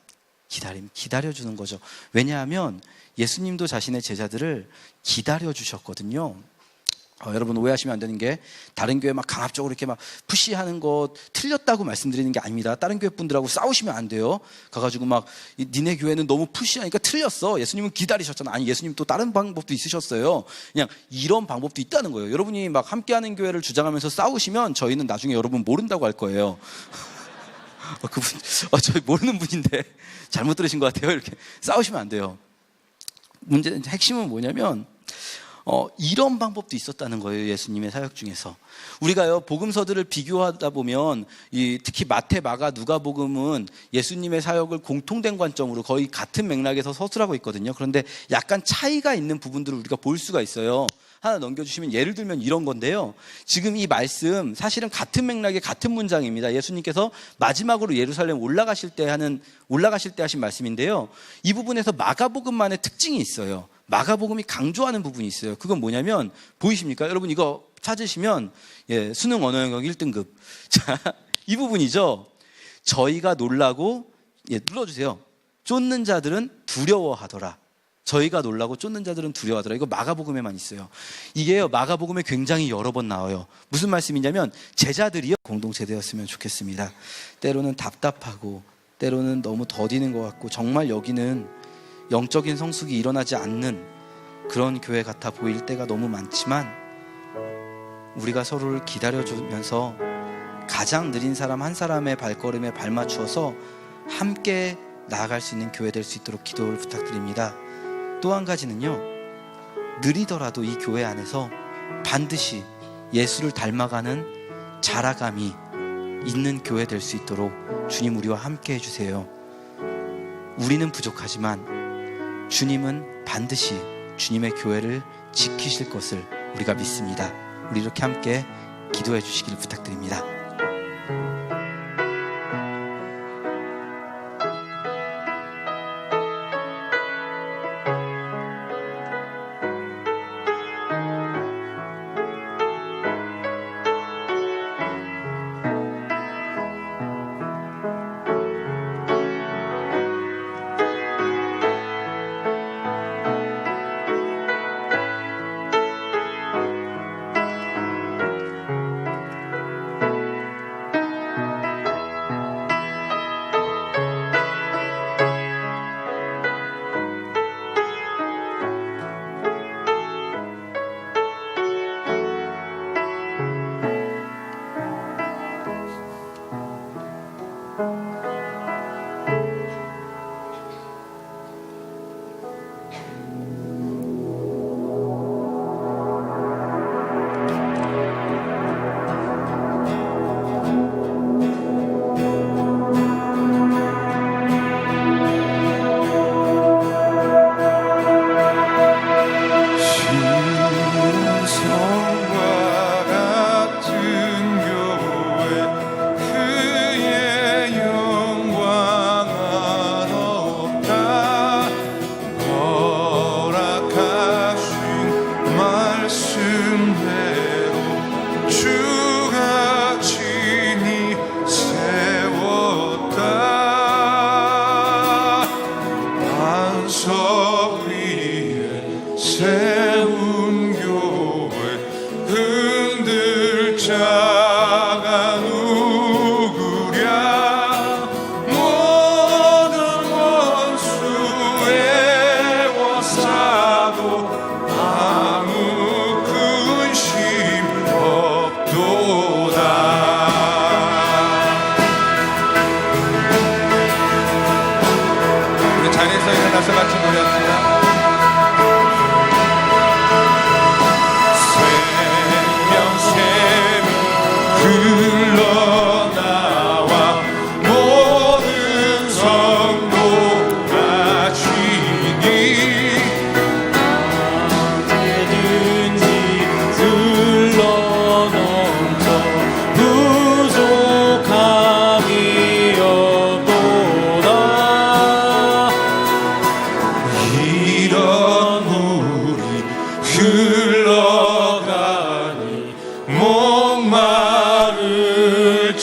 기다려주는 거죠. 왜냐하면 예수님도 자신의 제자들을 기다려주셨거든요. 여러분 오해하시면 안 되는 게 다른 교회 막 강압적으로 이렇게 막 푸시하는 거 틀렸다고 말씀드리는 게 아닙니다. 다른 교회 분들하고 싸우시면 안 돼요. 가가지고 막 니네 교회는 너무 푸시하니까 틀렸어. 예수님은 기다리셨잖아. 아니 예수님 또 다른 방법도 있으셨어요. 그냥 이런 방법도 있다는 거예요. 여러분이 막 함께하는 교회를 주장하면서 싸우시면 저희는 나중에 여러분 모른다고 할 거예요. 그분 저희 모르는 분인데 잘못 들으신 것 같아요. 이렇게 싸우시면 안 돼요. 핵심은 뭐냐면 이런 방법도 있었다는 거예요. 예수님의 사역 중에서 우리가요 복음서들을 비교하다 보면 특히 마태, 마가, 누가복음은 예수님의 사역을 공통된 관점으로 거의 같은 맥락에서 서술하고 있거든요. 그런데 약간 차이가 있는 부분들을 우리가 볼 수가 있어요. 하나 넘겨주시면 예를 들면 이런 건데요, 지금 이 말씀 사실은 같은 맥락의 같은 문장입니다. 예수님께서 마지막으로 예루살렘 올라가실 때 하신 말씀인데요, 이 부분에서 마가복음만의 특징이 있어요. 마가복음이 강조하는 부분이 있어요. 그건 뭐냐면 보이십니까? 여러분 이거 찾으시면 수능 언어 영역 1등급 자, 이 부분이죠. 저희가 놀라고 눌러주세요. 쫓는 자들은 두려워하더라. 저희가 놀라고 쫓는 자들은 두려워하더라. 이거 마가복음에만 있어요. 이게요 마가복음에 굉장히 여러 번 나와요. 무슨 말씀이냐면 제자들이요 공동체 되었으면 좋겠습니다. 때로는 답답하고 때로는 너무 더디는 것 같고 정말 여기는 영적인 성숙이 일어나지 않는 그런 교회 같아 보일 때가 너무 많지만 우리가 서로를 기다려주면서 가장 느린 사람 한 사람의 발걸음에 발맞추어서 함께 나아갈 수 있는 교회 될 수 있도록 기도를 부탁드립니다. 또 한 가지는요, 느리더라도 이 교회 안에서 반드시 예수를 닮아가는 자라감이 있는 교회 될 수 있도록 주님 우리와 함께 해주세요. 우리는 부족하지만 주님은 반드시 주님의 교회를 지키실 것을 우리가 믿습니다. 우리 이렇게 함께 기도해 주시기를 부탁드립니다.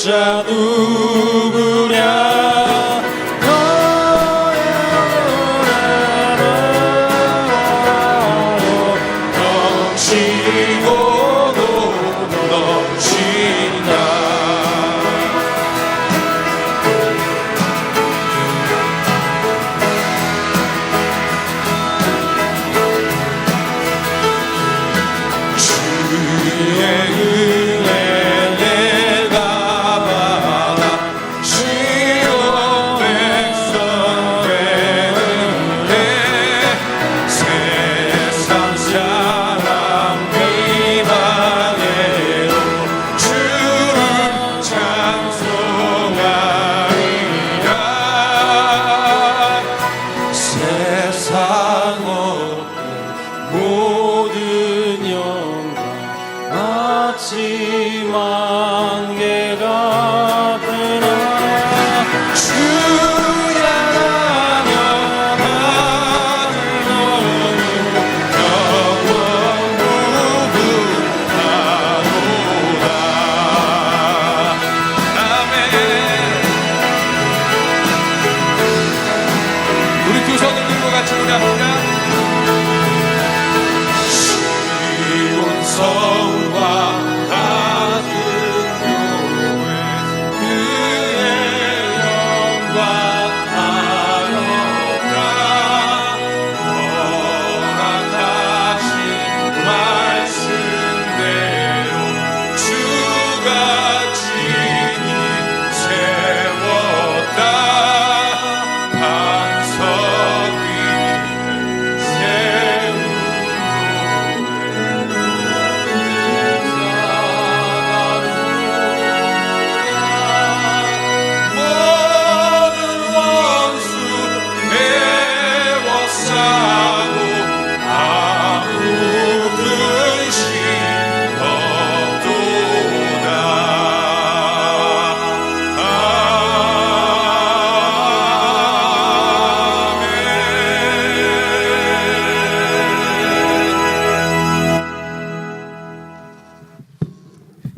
자 누구랴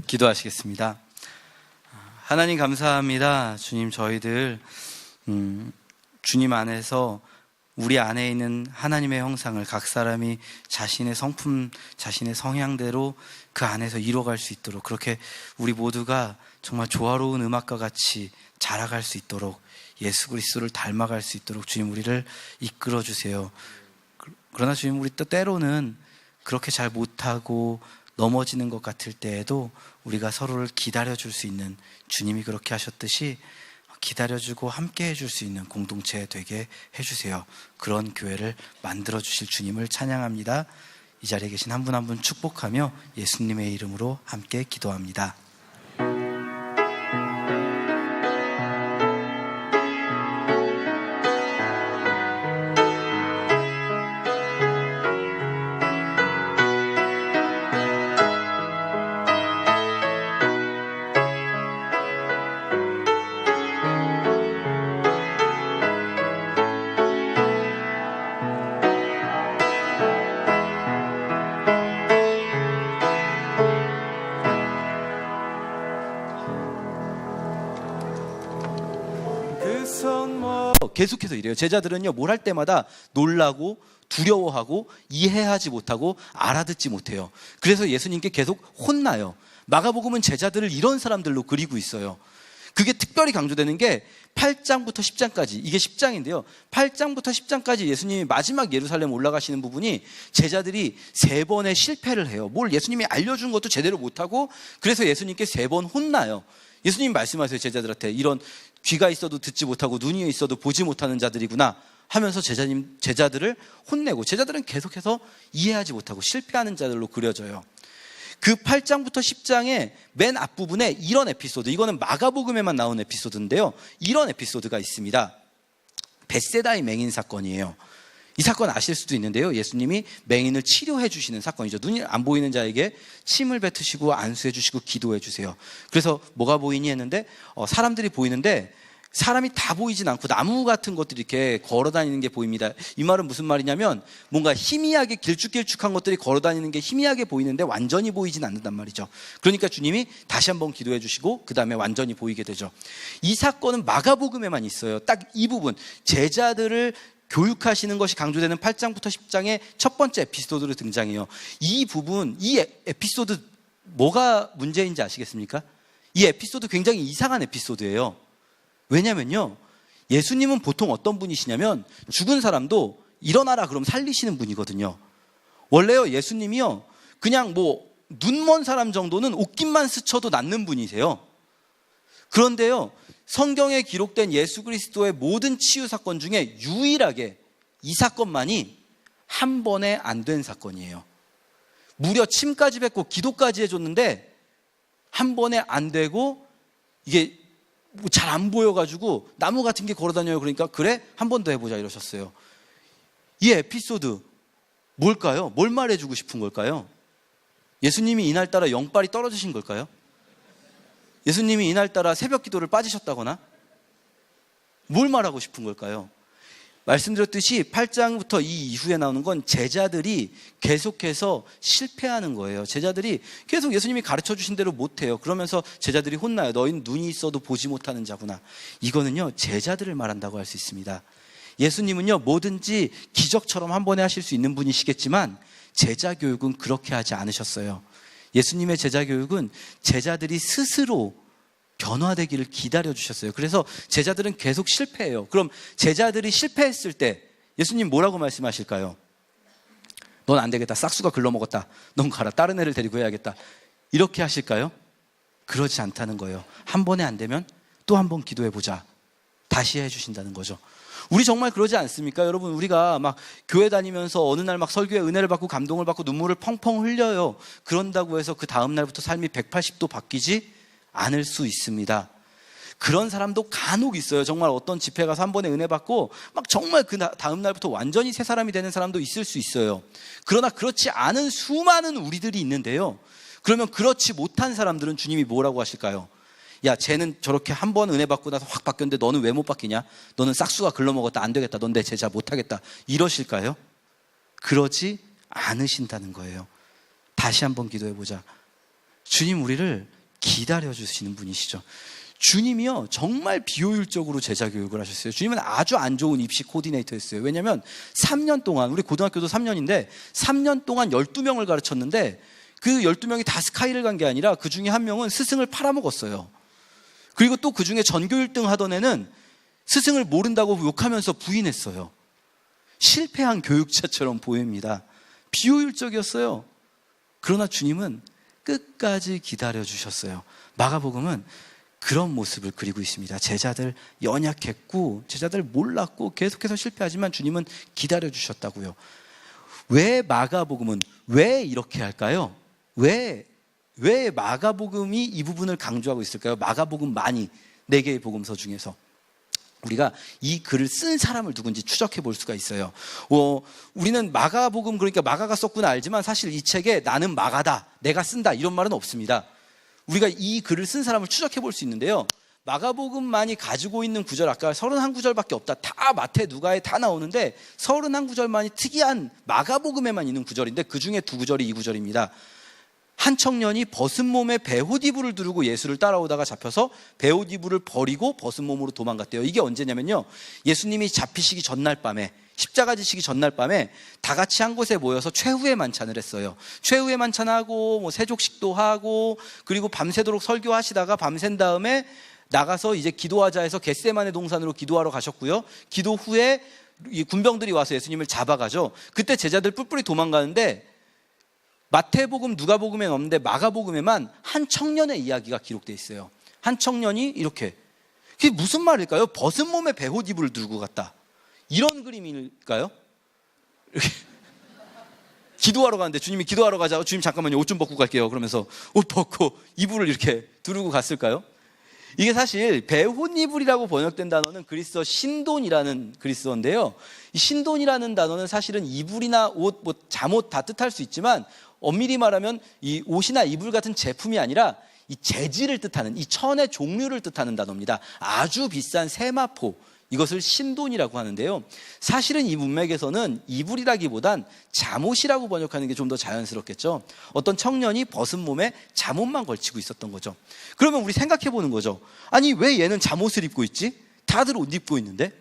기도하시겠습니다. 하나님 감사합니다. 주님, 저희들 주님 안에서 우리 안에 있는 하나님의 형상을 각 사람이 자신의 성품, 자신의 성향대로 그 안에서 이뤄갈 수 있도록, 그렇게 우리 모두가 정말 조화로운 음악과 같이 자라갈 수 있도록, 예수 그리스도를 닮아갈 수 있도록 주님 우리를 이끌어 주세요. 그러나 주님, 우리 또 때로는 그렇게 잘 못하고 넘어지는 것 같을 때에도 우리가 서로를 기다려줄 수 있는, 주님이 그렇게 하셨듯이 기다려주고 함께 해줄 수 있는 공동체 되게 해주세요. 그런 교회를 만들어주실 주님을 찬양합니다. 이 자리에 계신 한 분 한 분 축복하며 예수님의 이름으로 함께 기도합니다. 계속해서 이래요. 제자들은요, 뭘 할 때마다 놀라고 두려워하고 이해하지 못하고 알아듣지 못해요. 그래서 예수님께 계속 혼나요. 마가복음은 제자들을 이런 사람들로 그리고 있어요. 그게 특별히 강조되는 게 8장부터 10장까지, 이게 10장인데요 8장부터 10장까지 예수님이 마지막 예루살렘 올라가시는 부분이 제자들이 3번의 실패를 해요. 뭘 예수님이 알려준 것도 제대로 못하고, 그래서 예수님께 3번 혼나요. 예수님이 말씀하세요. 제자들한테 이런 귀가 있어도 듣지 못하고 눈이 있어도 보지 못하는 자들이구나 하면서 제자들을 혼내고, 제자들은 계속해서 이해하지 못하고 실패하는 자들로 그려져요. 그 8장부터 10장의 맨 앞부분에 이런 에피소드, 이거는 마가복음에만 나온 에피소드인데요, 이런 에피소드가 있습니다. 벳세다의 맹인 사건이에요. 이 사건 아실 수도 있는데요, 예수님이 맹인을 치료해 주시는 사건이죠. 눈이 안 보이는 자에게 침을 뱉으시고 안수해 주시고 기도해 주세요. 그래서 뭐가 보이니 했는데 사람들이 보이는데 사람이 다 보이진 않고 나무 같은 것들이 이렇게 걸어 다니는 게 보입니다. 이 말은 무슨 말이냐면 뭔가 희미하게 길쭉길쭉한 것들이 걸어 다니는 게 희미하게 보이는데 완전히 보이진 않는단 말이죠. 그러니까 주님이 다시 한번 기도해 주시고 그 다음에 완전히 보이게 되죠. 이 사건은 마가복음에만 있어요. 딱 이 부분, 제자들을 교육하시는 것이 강조되는 8장부터 10장의 첫 번째 에피소드로 등장해요. 이 부분, 이 에피소드 뭐가 문제인지 아시겠습니까? 이 에피소드 굉장히 이상한 에피소드예요. 왜냐면요, 예수님은 보통 어떤 분이시냐면 죽은 사람도 일어나라 그럼 살리시는 분이거든요. 원래요, 예수님이요, 그냥 뭐 눈먼 사람 정도는 옷깃만 스쳐도 낫는 분이세요. 그런데요, 성경에 기록된 예수 그리스도의 모든 치유 사건 중에 유일하게 이 사건만이 한 번에 안 된 사건이에요. 무려 침까지 뱉고 기도까지 해줬는데 한 번에 안 되고, 이게 잘 안 보여가지고 나무 같은 게 걸어다녀요. 그러니까 그래? 한 번 더 해보자 이러셨어요. 이 에피소드 뭘까요? 뭘 말해주고 싶은 걸까요? 예수님이 이날따라 영빨이 떨어지신 걸까요? 예수님이 이날따라 새벽 기도를 빠지셨다거나 뭘 말하고 싶은 걸까요? 말씀드렸듯이 8장부터 이 이후에 나오는 건 제자들이 계속해서 실패하는 거예요. 제자들이 계속 예수님이 가르쳐 주신 대로 못해요. 그러면서 제자들이 혼나요. 너희는 눈이 있어도 보지 못하는 자구나. 이거는요, 제자들을 말한다고 할 수 있습니다. 예수님은요, 뭐든지 기적처럼 한 번에 하실 수 있는 분이시겠지만 제자 교육은 그렇게 하지 않으셨어요. 예수님의 제자 교육은 제자들이 스스로 변화되기를 기다려주셨어요. 그래서 제자들은 계속 실패해요. 그럼 제자들이 실패했을 때 예수님 뭐라고 말씀하실까요? 넌 안 되겠다. 싹수가 글러먹었다. 넌 가라. 다른 애를 데리고 해야겠다. 이렇게 하실까요? 그러지 않다는 거예요. 한 번에 안 되면 또 한 번 기도해보자. 다시 해주신다는 거죠. 우리 정말 그러지 않습니까? 여러분, 우리가 막 교회 다니면서 어느 날 막 설교에 은혜를 받고 감동을 받고 눈물을 펑펑 흘려요. 그런다고 해서 그 다음 날부터 삶이 180도 바뀌지 않을 수 있습니다. 그런 사람도 간혹 있어요. 정말 어떤 집회 가서 한 번에 은혜 받고 막 정말 그 다음 날부터 완전히 새 사람이 되는 사람도 있을 수 있어요. 그러나 그렇지 않은 수많은 우리들이 있는데요, 그러면 그렇지 못한 사람들은 주님이 뭐라고 하실까요? 야, 쟤는 저렇게 한 번 은혜 받고 나서 확 바뀌었는데 너는 왜 못 바뀌냐? 너는 싹수가 글러먹었다. 안 되겠다. 넌 내 제자 못하겠다. 이러실까요? 그러지 않으신다는 거예요. 다시 한번 기도해보자. 주님 우리를 기다려주시는 분이시죠. 주님이요, 정말 비효율적으로 제자 교육을 하셨어요. 주님은 아주 안 좋은 입시 코디네이터였어요. 왜냐하면 3년 동안, 우리 고등학교도 3년인데 3년 동안 12명을 가르쳤는데 그 12명이 다 스카이를 간 게 아니라 그 중에 한 명은 스승을 팔아먹었어요. 그리고 또 그 중에 전교 1등 하던 애는 스승을 모른다고 욕하면서 부인했어요. 실패한 교육자처럼 보입니다. 비효율적이었어요. 그러나 주님은 끝까지 기다려주셨어요. 마가복음은 그런 모습을 그리고 있습니다. 제자들 연약했고 제자들 몰랐고 계속해서 실패하지만 주님은 기다려주셨다고요. 왜 마가복음은 왜 이렇게 할까요? 왜 마가복음이 이 부분을 강조하고 있을까요? 마가복음만이 4개의 복음서 중에서 우리가 이 글을 쓴 사람을 누군지 추적해 볼 수가 있어요. 우리는 마가복음, 그러니까 마가가 썼구나 알지만 사실 이 책에 나는 마가다, 내가 쓴다 이런 말은 없습니다. 우리가 이 글을 쓴 사람을 추적해 볼 수 있는데요, 마가복음만이 가지고 있는 구절, 아까 31구절밖에 없다. 다 마태, 누가에 다 나오는데 31구절만이 특이한 마가복음에만 있는 구절인데 그 중에 2구절이 이 구절입니다. 한 청년이 벗은 몸에 베옷이불을 두르고 예수를 따라오다가 잡혀서 베옷이불을 버리고 벗은 몸으로 도망갔대요. 이게 언제냐면요, 예수님이 잡히시기 전날 밤에, 십자가 지시기 전날 밤에 다 같이 한 곳에 모여서 최후의 만찬을 했어요. 최후의 만찬하고 뭐 세족식도 하고 그리고 밤새도록 설교하시다가 밤샌 다음에 나가서 이제 기도하자 해서 겟세마네 동산으로 기도하러 가셨고요. 기도 후에 이 군병들이 와서 예수님을 잡아가죠. 그때 제자들 뿔뿔이 도망가는데 마태복음, 누가복음에는 없는데 마가복음에만 한 청년의 이야기가 기록되어 있어요. 한 청년이 이렇게, 그게 무슨 말일까요? 벗은 몸에 베옷이불을 들고 갔다, 이런 그림일까요? 이렇게 기도하러 가는데 주님이 기도하러 가자고, 주님 잠깐만요, 옷 좀 벗고 갈게요. 그러면서 옷 벗고 이불을 이렇게 두르고 갔을까요? 이게 사실 베옷이불이라고 번역된 단어는 그리스어 신돈이라는 그리스어인데요, 이 신돈이라는 단어는 사실은 이불이나 옷, 뭐 잠옷 다 뜻할 수 있지만 엄밀히 말하면 이 옷이나 이불 같은 제품이 아니라 이 재질을 뜻하는, 이 천의 종류를 뜻하는 단어입니다. 아주 비싼 세마포, 이것을 신돈이라고 하는데요. 사실은 이 문맥에서는 이불이라기보단 잠옷이라고 번역하는 게 좀 더 자연스럽겠죠. 어떤 청년이 벗은 몸에 잠옷만 걸치고 있었던 거죠. 그러면 우리 생각해 보는 거죠. 아니, 왜 얘는 잠옷을 입고 있지? 다들 옷 입고 있는데?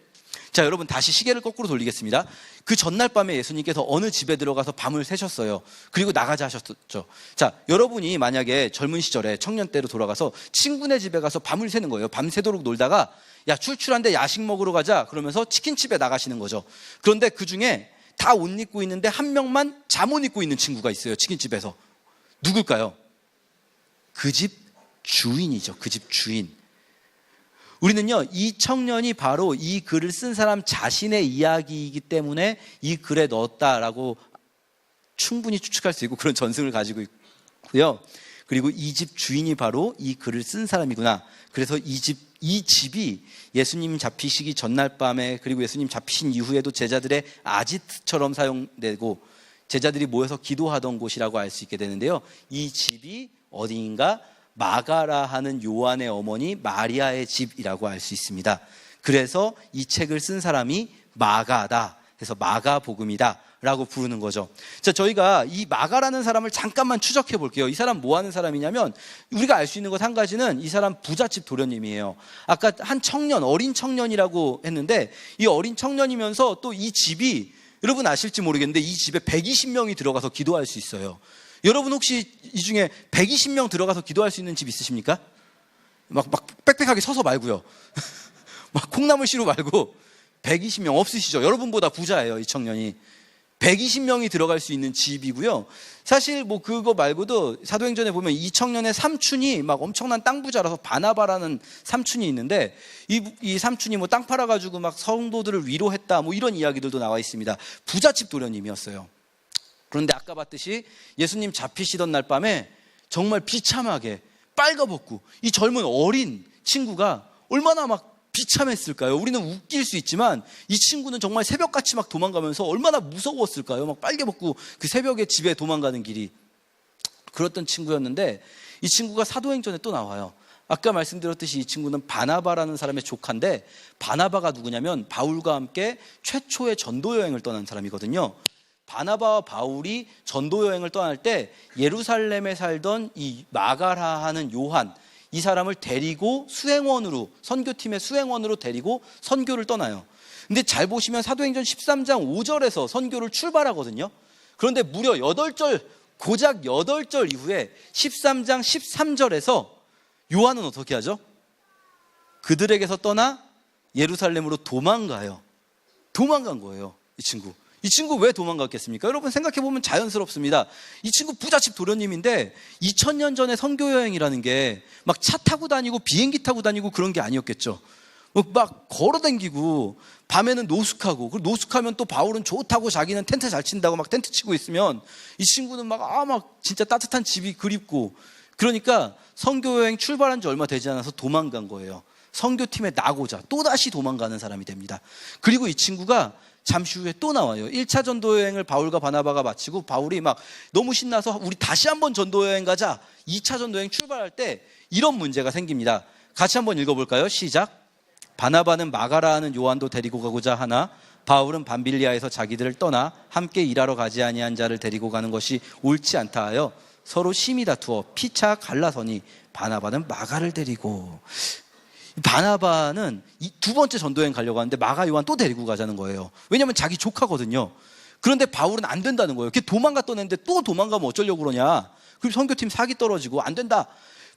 자, 여러분 다시 시계를 거꾸로 돌리겠습니다. 그 전날 밤에 예수님께서 어느 집에 들어가서 밤을 새셨어요. 그리고 나가자 하셨죠. 자, 여러분이 만약에 젊은 시절에 청년 때로 돌아가서 친구네 집에 가서 밤을 새는 거예요. 밤새도록 놀다가 야, 출출한데 야식 먹으러 가자 그러면서 치킨집에 나가시는 거죠. 그런데 그중에 다 옷 입고 있는데 한 명만 잠옷 입고 있는 친구가 있어요. 치킨집에서. 누굴까요? 그 집 주인이죠. 그 집 주인. 우리는요, 이 청년이 바로 이 글을 쓴 사람 자신의 이야기이기 때문에 이 글에 넣었다라고 충분히 추측할 수 있고 그런 전승을 가지고 있고요. 그리고 이 집 주인이 바로 이 글을 쓴 사람이구나. 그래서 이 집이 예수님 잡히시기 전날 밤에, 그리고 예수님 잡히신 이후에도 제자들의 아지트처럼 사용되고 제자들이 모여서 기도하던 곳이라고 알 수 있게 되는데요. 이 집이 어디인가? 마가라 하는 요한의 어머니 마리아의 집이라고 알 수 있습니다. 그래서 이 책을 쓴 사람이 마가다. 그래서 마가복음이다 라고 부르는 거죠. 자, 저희가 이 마가라는 사람을 잠깐만 추적해 볼게요. 이 사람 뭐 하는 사람이냐면, 우리가 알 수 있는 것 한 가지는 이 사람 부잣집 도련님이에요. 아까 한 청년, 어린 청년이라고 했는데, 이 어린 청년이면서 또 이 집이, 여러분 아실지 모르겠는데 이 집에 120명이 들어가서 기도할 수 있어요. 여러분 혹시 이 중에 120명 들어가서 기도할 수 있는 집 있으십니까? 막 빽빽하게 서서 말고요. 막 콩나물 시루 말고 120명 없으시죠? 여러분보다 부자예요, 이 청년이. 120명이 들어갈 수 있는 집이고요. 사실 뭐 그거 말고도 사도행전에 보면 이 청년의 삼촌이 막 엄청난 땅 부자라서 바나바라는 삼촌이 있는데, 이 삼촌이 뭐 땅 팔아가지고 막 성도들을 위로했다, 뭐 이런 이야기들도 나와 있습니다. 부잣집 도련님이었어요. 그런데 아까 봤듯이 예수님 잡히시던 날 밤에 정말 비참하게 빨가벗고 이 젊은 어린 친구가 얼마나 막 비참했을까요? 우리는 웃길 수 있지만 이 친구는 정말 새벽같이 막 도망가면서 얼마나 무서웠을까요? 막 빨개벗고 그 새벽에 집에 도망가는 길이. 그랬던 친구였는데 이 친구가 사도행전에 또 나와요. 아까 말씀드렸듯이 이 친구는 바나바라는 사람의 조카인데, 바나바가 누구냐면 바울과 함께 최초의 전도 여행을 떠난 사람이거든요. 바나바와 바울이 전도 여행을 떠날 때 예루살렘에 살던 이 마가라 하는 요한, 이 사람을 데리고 수행원으로, 선교팀의 수행원으로 데리고 선교를 떠나요. 근데 잘 보시면 사도행전 13장 5절에서 선교를 출발하거든요. 그런데 무려 8절, 고작 8절 이후에 13장 13절에서 요한은 어떻게 하죠? 그들에게서 떠나 예루살렘으로 도망가요. 도망간 거예요, 이 친구. 이 친구 왜 도망갔겠습니까? 여러분 생각해보면 자연스럽습니다. 이 친구 부잣집 도련님인데 2000년 전에 선교여행이라는 게 막 차 타고 다니고 비행기 타고 다니고 그런 게 아니었겠죠. 막 걸어다니고 밤에는 노숙하고, 그리고 노숙하면 또 바울은 좋다고 자기는 텐트 잘 친다고 막 텐트 치고 있으면 이 친구는 막 진짜 따뜻한 집이 그립고, 그러니까 선교여행 출발한 지 얼마 되지 않아서 도망간 거예요. 선교팀에 나고자 또다시 도망가는 사람이 됩니다. 그리고 이 친구가 잠시 후에 또 나와요. 1차 전도여행을 바울과 바나바가 마치고 바울이 막 너무 신나서 우리 다시 한번 전도여행 가자, 2차 전도여행 출발할 때 이런 문제가 생깁니다. 같이 한번 읽어볼까요? 시작. 바나바는 마가라 하는 요한도 데리고 가고자 하나 바울은 밤빌리아에서 자기들을 떠나 함께 일하러 가지 아니한 자를 데리고 가는 것이 옳지 않다 하여 서로 심히 다투어 피차 갈라서니 바나바는 마가를 데리고. 바나바는 두 번째 전도여행 가려고 하는데 마가 요한 또 데리고 가자는 거예요. 왜냐하면 자기 조카거든요. 그런데 바울은 안 된다는 거예요. 걔 도망갔던 애인데 또 도망가면 어쩌려고 그러냐. 그리고 선교팀 사기 떨어지고 안 된다.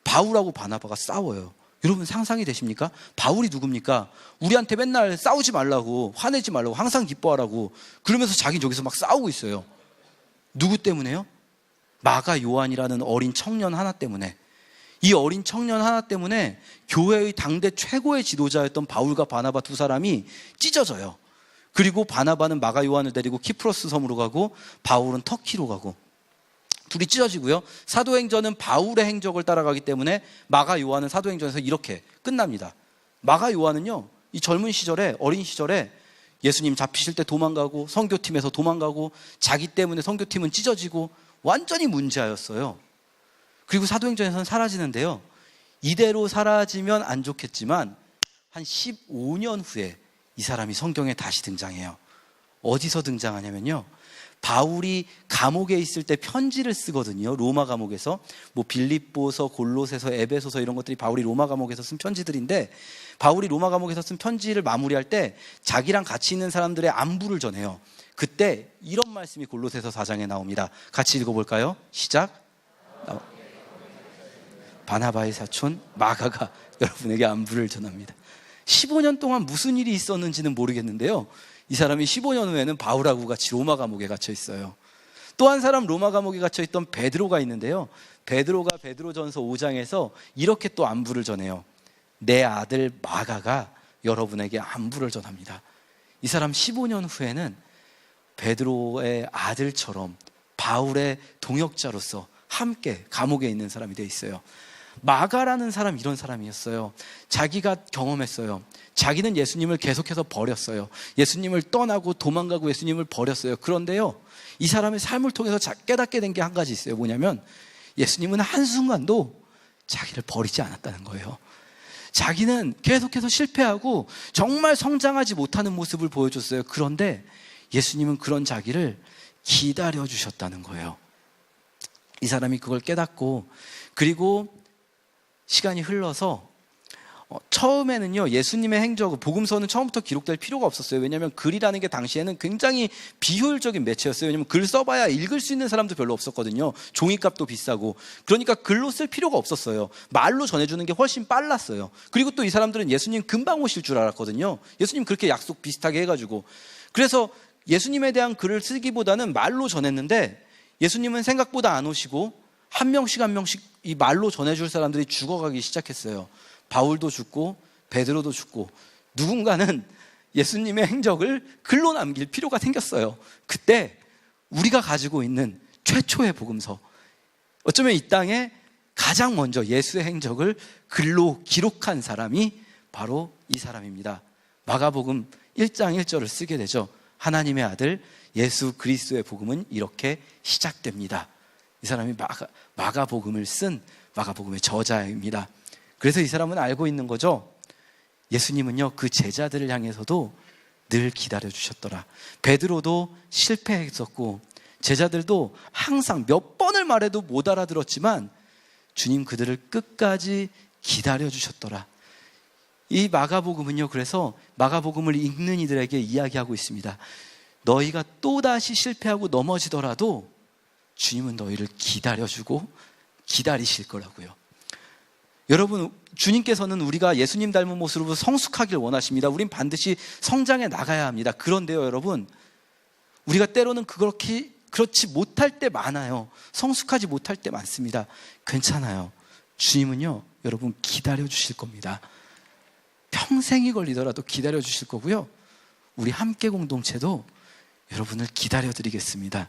바울하고 바나바가 싸워요. 여러분 상상이 되십니까? 바울이 누굽니까? 우리한테 맨날 싸우지 말라고, 화내지 말라고, 항상 기뻐하라고 그러면서 자기 저기서 막 싸우고 있어요. 누구 때문에요? 마가 요한이라는 어린 청년 하나 때문에. 이 어린 청년 하나 때문에 교회의 당대 최고의 지도자였던 바울과 바나바 두 사람이 찢어져요. 그리고 바나바는 마가 요한을 데리고 키프로스 섬으로 가고 바울은 터키로 가고 둘이 찢어지고요. 사도행전은 바울의 행적을 따라가기 때문에 마가 요한은 사도행전에서 이렇게 끝납니다. 마가 요한은요, 이 젊은 시절에, 어린 시절에 예수님 잡히실 때 도망가고 선교팀에서 도망가고 자기 때문에 선교팀은 찢어지고 완전히 문제아였어요. 그리고 사도행전에서는 사라지는데요. 이대로 사라지면 안 좋겠지만 한 15년 후에 이 사람이 성경에 다시 등장해요. 어디서 등장하냐면요. 바울이 감옥에 있을 때 편지를 쓰거든요. 로마 감옥에서 뭐 빌립보서, 골로새서, 에베소서 이런 것들이 바울이 로마 감옥에서 쓴 편지들인데, 바울이 로마 감옥에서 쓴 편지를 마무리할 때 자기랑 같이 있는 사람들의 안부를 전해요. 그때 이런 말씀이 골로새서 4장에 나옵니다. 같이 읽어볼까요? 시작. 바나바의 사촌 마가가 여러분에게 안부를 전합니다. 15년 동안 무슨 일이 있었는지는 모르겠는데요. 이 사람이 15년 후에는 바울하고 같이 로마 감옥에 갇혀 있어요. 또 한 사람 로마 감옥에 갇혀 있던 베드로가 있는데요. 베드로가 베드로전서 5장에서 이렇게 또 안부를 전해요. 내 아들 마가가 여러분에게 안부를 전합니다. 이 사람 15년 후에는 베드로의 아들처럼 바울의 동역자로서 함께 감옥에 있는 사람이 되어 있어요. 마가라는 사람, 이런 사람이었어요. 자기가 경험했어요. 자기는 예수님을 계속해서 버렸어요. 예수님을 떠나고 도망가고 예수님을 버렸어요. 그런데요, 이 사람의 삶을 통해서 깨닫게 된 게 한 가지 있어요. 뭐냐면 예수님은 한순간도 자기를 버리지 않았다는 거예요. 자기는 계속해서 실패하고 정말 성장하지 못하는 모습을 보여줬어요. 그런데 예수님은 그런 자기를 기다려주셨다는 거예요. 이 사람이 그걸 깨닫고, 그리고 시간이 흘러서 처음에는요, 예수님의 행적, 복음서는 처음부터 기록될 필요가 없었어요. 왜냐하면 글이라는 게 당시에는 굉장히 비효율적인 매체였어요. 왜냐하면 글 써봐야 읽을 수 있는 사람도 별로 없었거든요. 종이값도 비싸고. 그러니까 글로 쓸 필요가 없었어요. 말로 전해주는 게 훨씬 빨랐어요. 그리고 또 이 사람들은 예수님 금방 오실 줄 알았거든요. 예수님 그렇게 약속 비슷하게 해가지고. 그래서 예수님에 대한 글을 쓰기보다는 말로 전했는데, 예수님은 생각보다 안 오시고 한 명씩 한 명씩 이 말로 전해줄 사람들이 죽어가기 시작했어요. 바울도 죽고 베드로도 죽고, 누군가는 예수님의 행적을 글로 남길 필요가 생겼어요. 그때 우리가 가지고 있는 최초의 복음서, 어쩌면 이 땅에 가장 먼저 예수의 행적을 글로 기록한 사람이 바로 이 사람입니다. 마가복음 1장 1절을 쓰게 되죠. 하나님의 아들 예수 그리스도의 복음은 이렇게 시작됩니다. 이 사람이 마가복음을 쓴 마가복음의 저자입니다. 그래서 이 사람은 알고 있는 거죠. 예수님은요, 그 제자들을 향해서도 늘 기다려주셨더라. 베드로도 실패했었고 제자들도 항상 몇 번을 말해도 못 알아들었지만 주님 그들을 끝까지 기다려주셨더라. 이 마가복음은요, 그래서 마가복음을 읽는 이들에게 이야기하고 있습니다. 너희가 또다시 실패하고 넘어지더라도 주님은 너희를 기다려주고 기다리실 거라고요. 여러분, 주님께서는 우리가 예수님 닮은 모습으로 성숙하길 원하십니다. 우린 반드시 성장해 나가야 합니다. 그런데요, 여러분, 우리가 때로는 그렇지 못할 때 많아요. 성숙하지 못할 때 많습니다. 괜찮아요. 주님은요, 여러분 기다려주실 겁니다. 평생이 걸리더라도 기다려주실 거고요. 우리 함께 공동체도 여러분을 기다려드리겠습니다.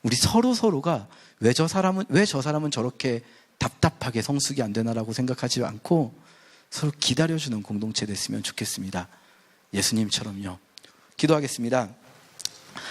우리 서로가 왜 저 사람은 저렇게 답답하게 성숙이 안 되나라고 생각하지 않고 서로 기다려주는 공동체 됐으면 좋겠습니다. 예수님처럼요. 기도하겠습니다.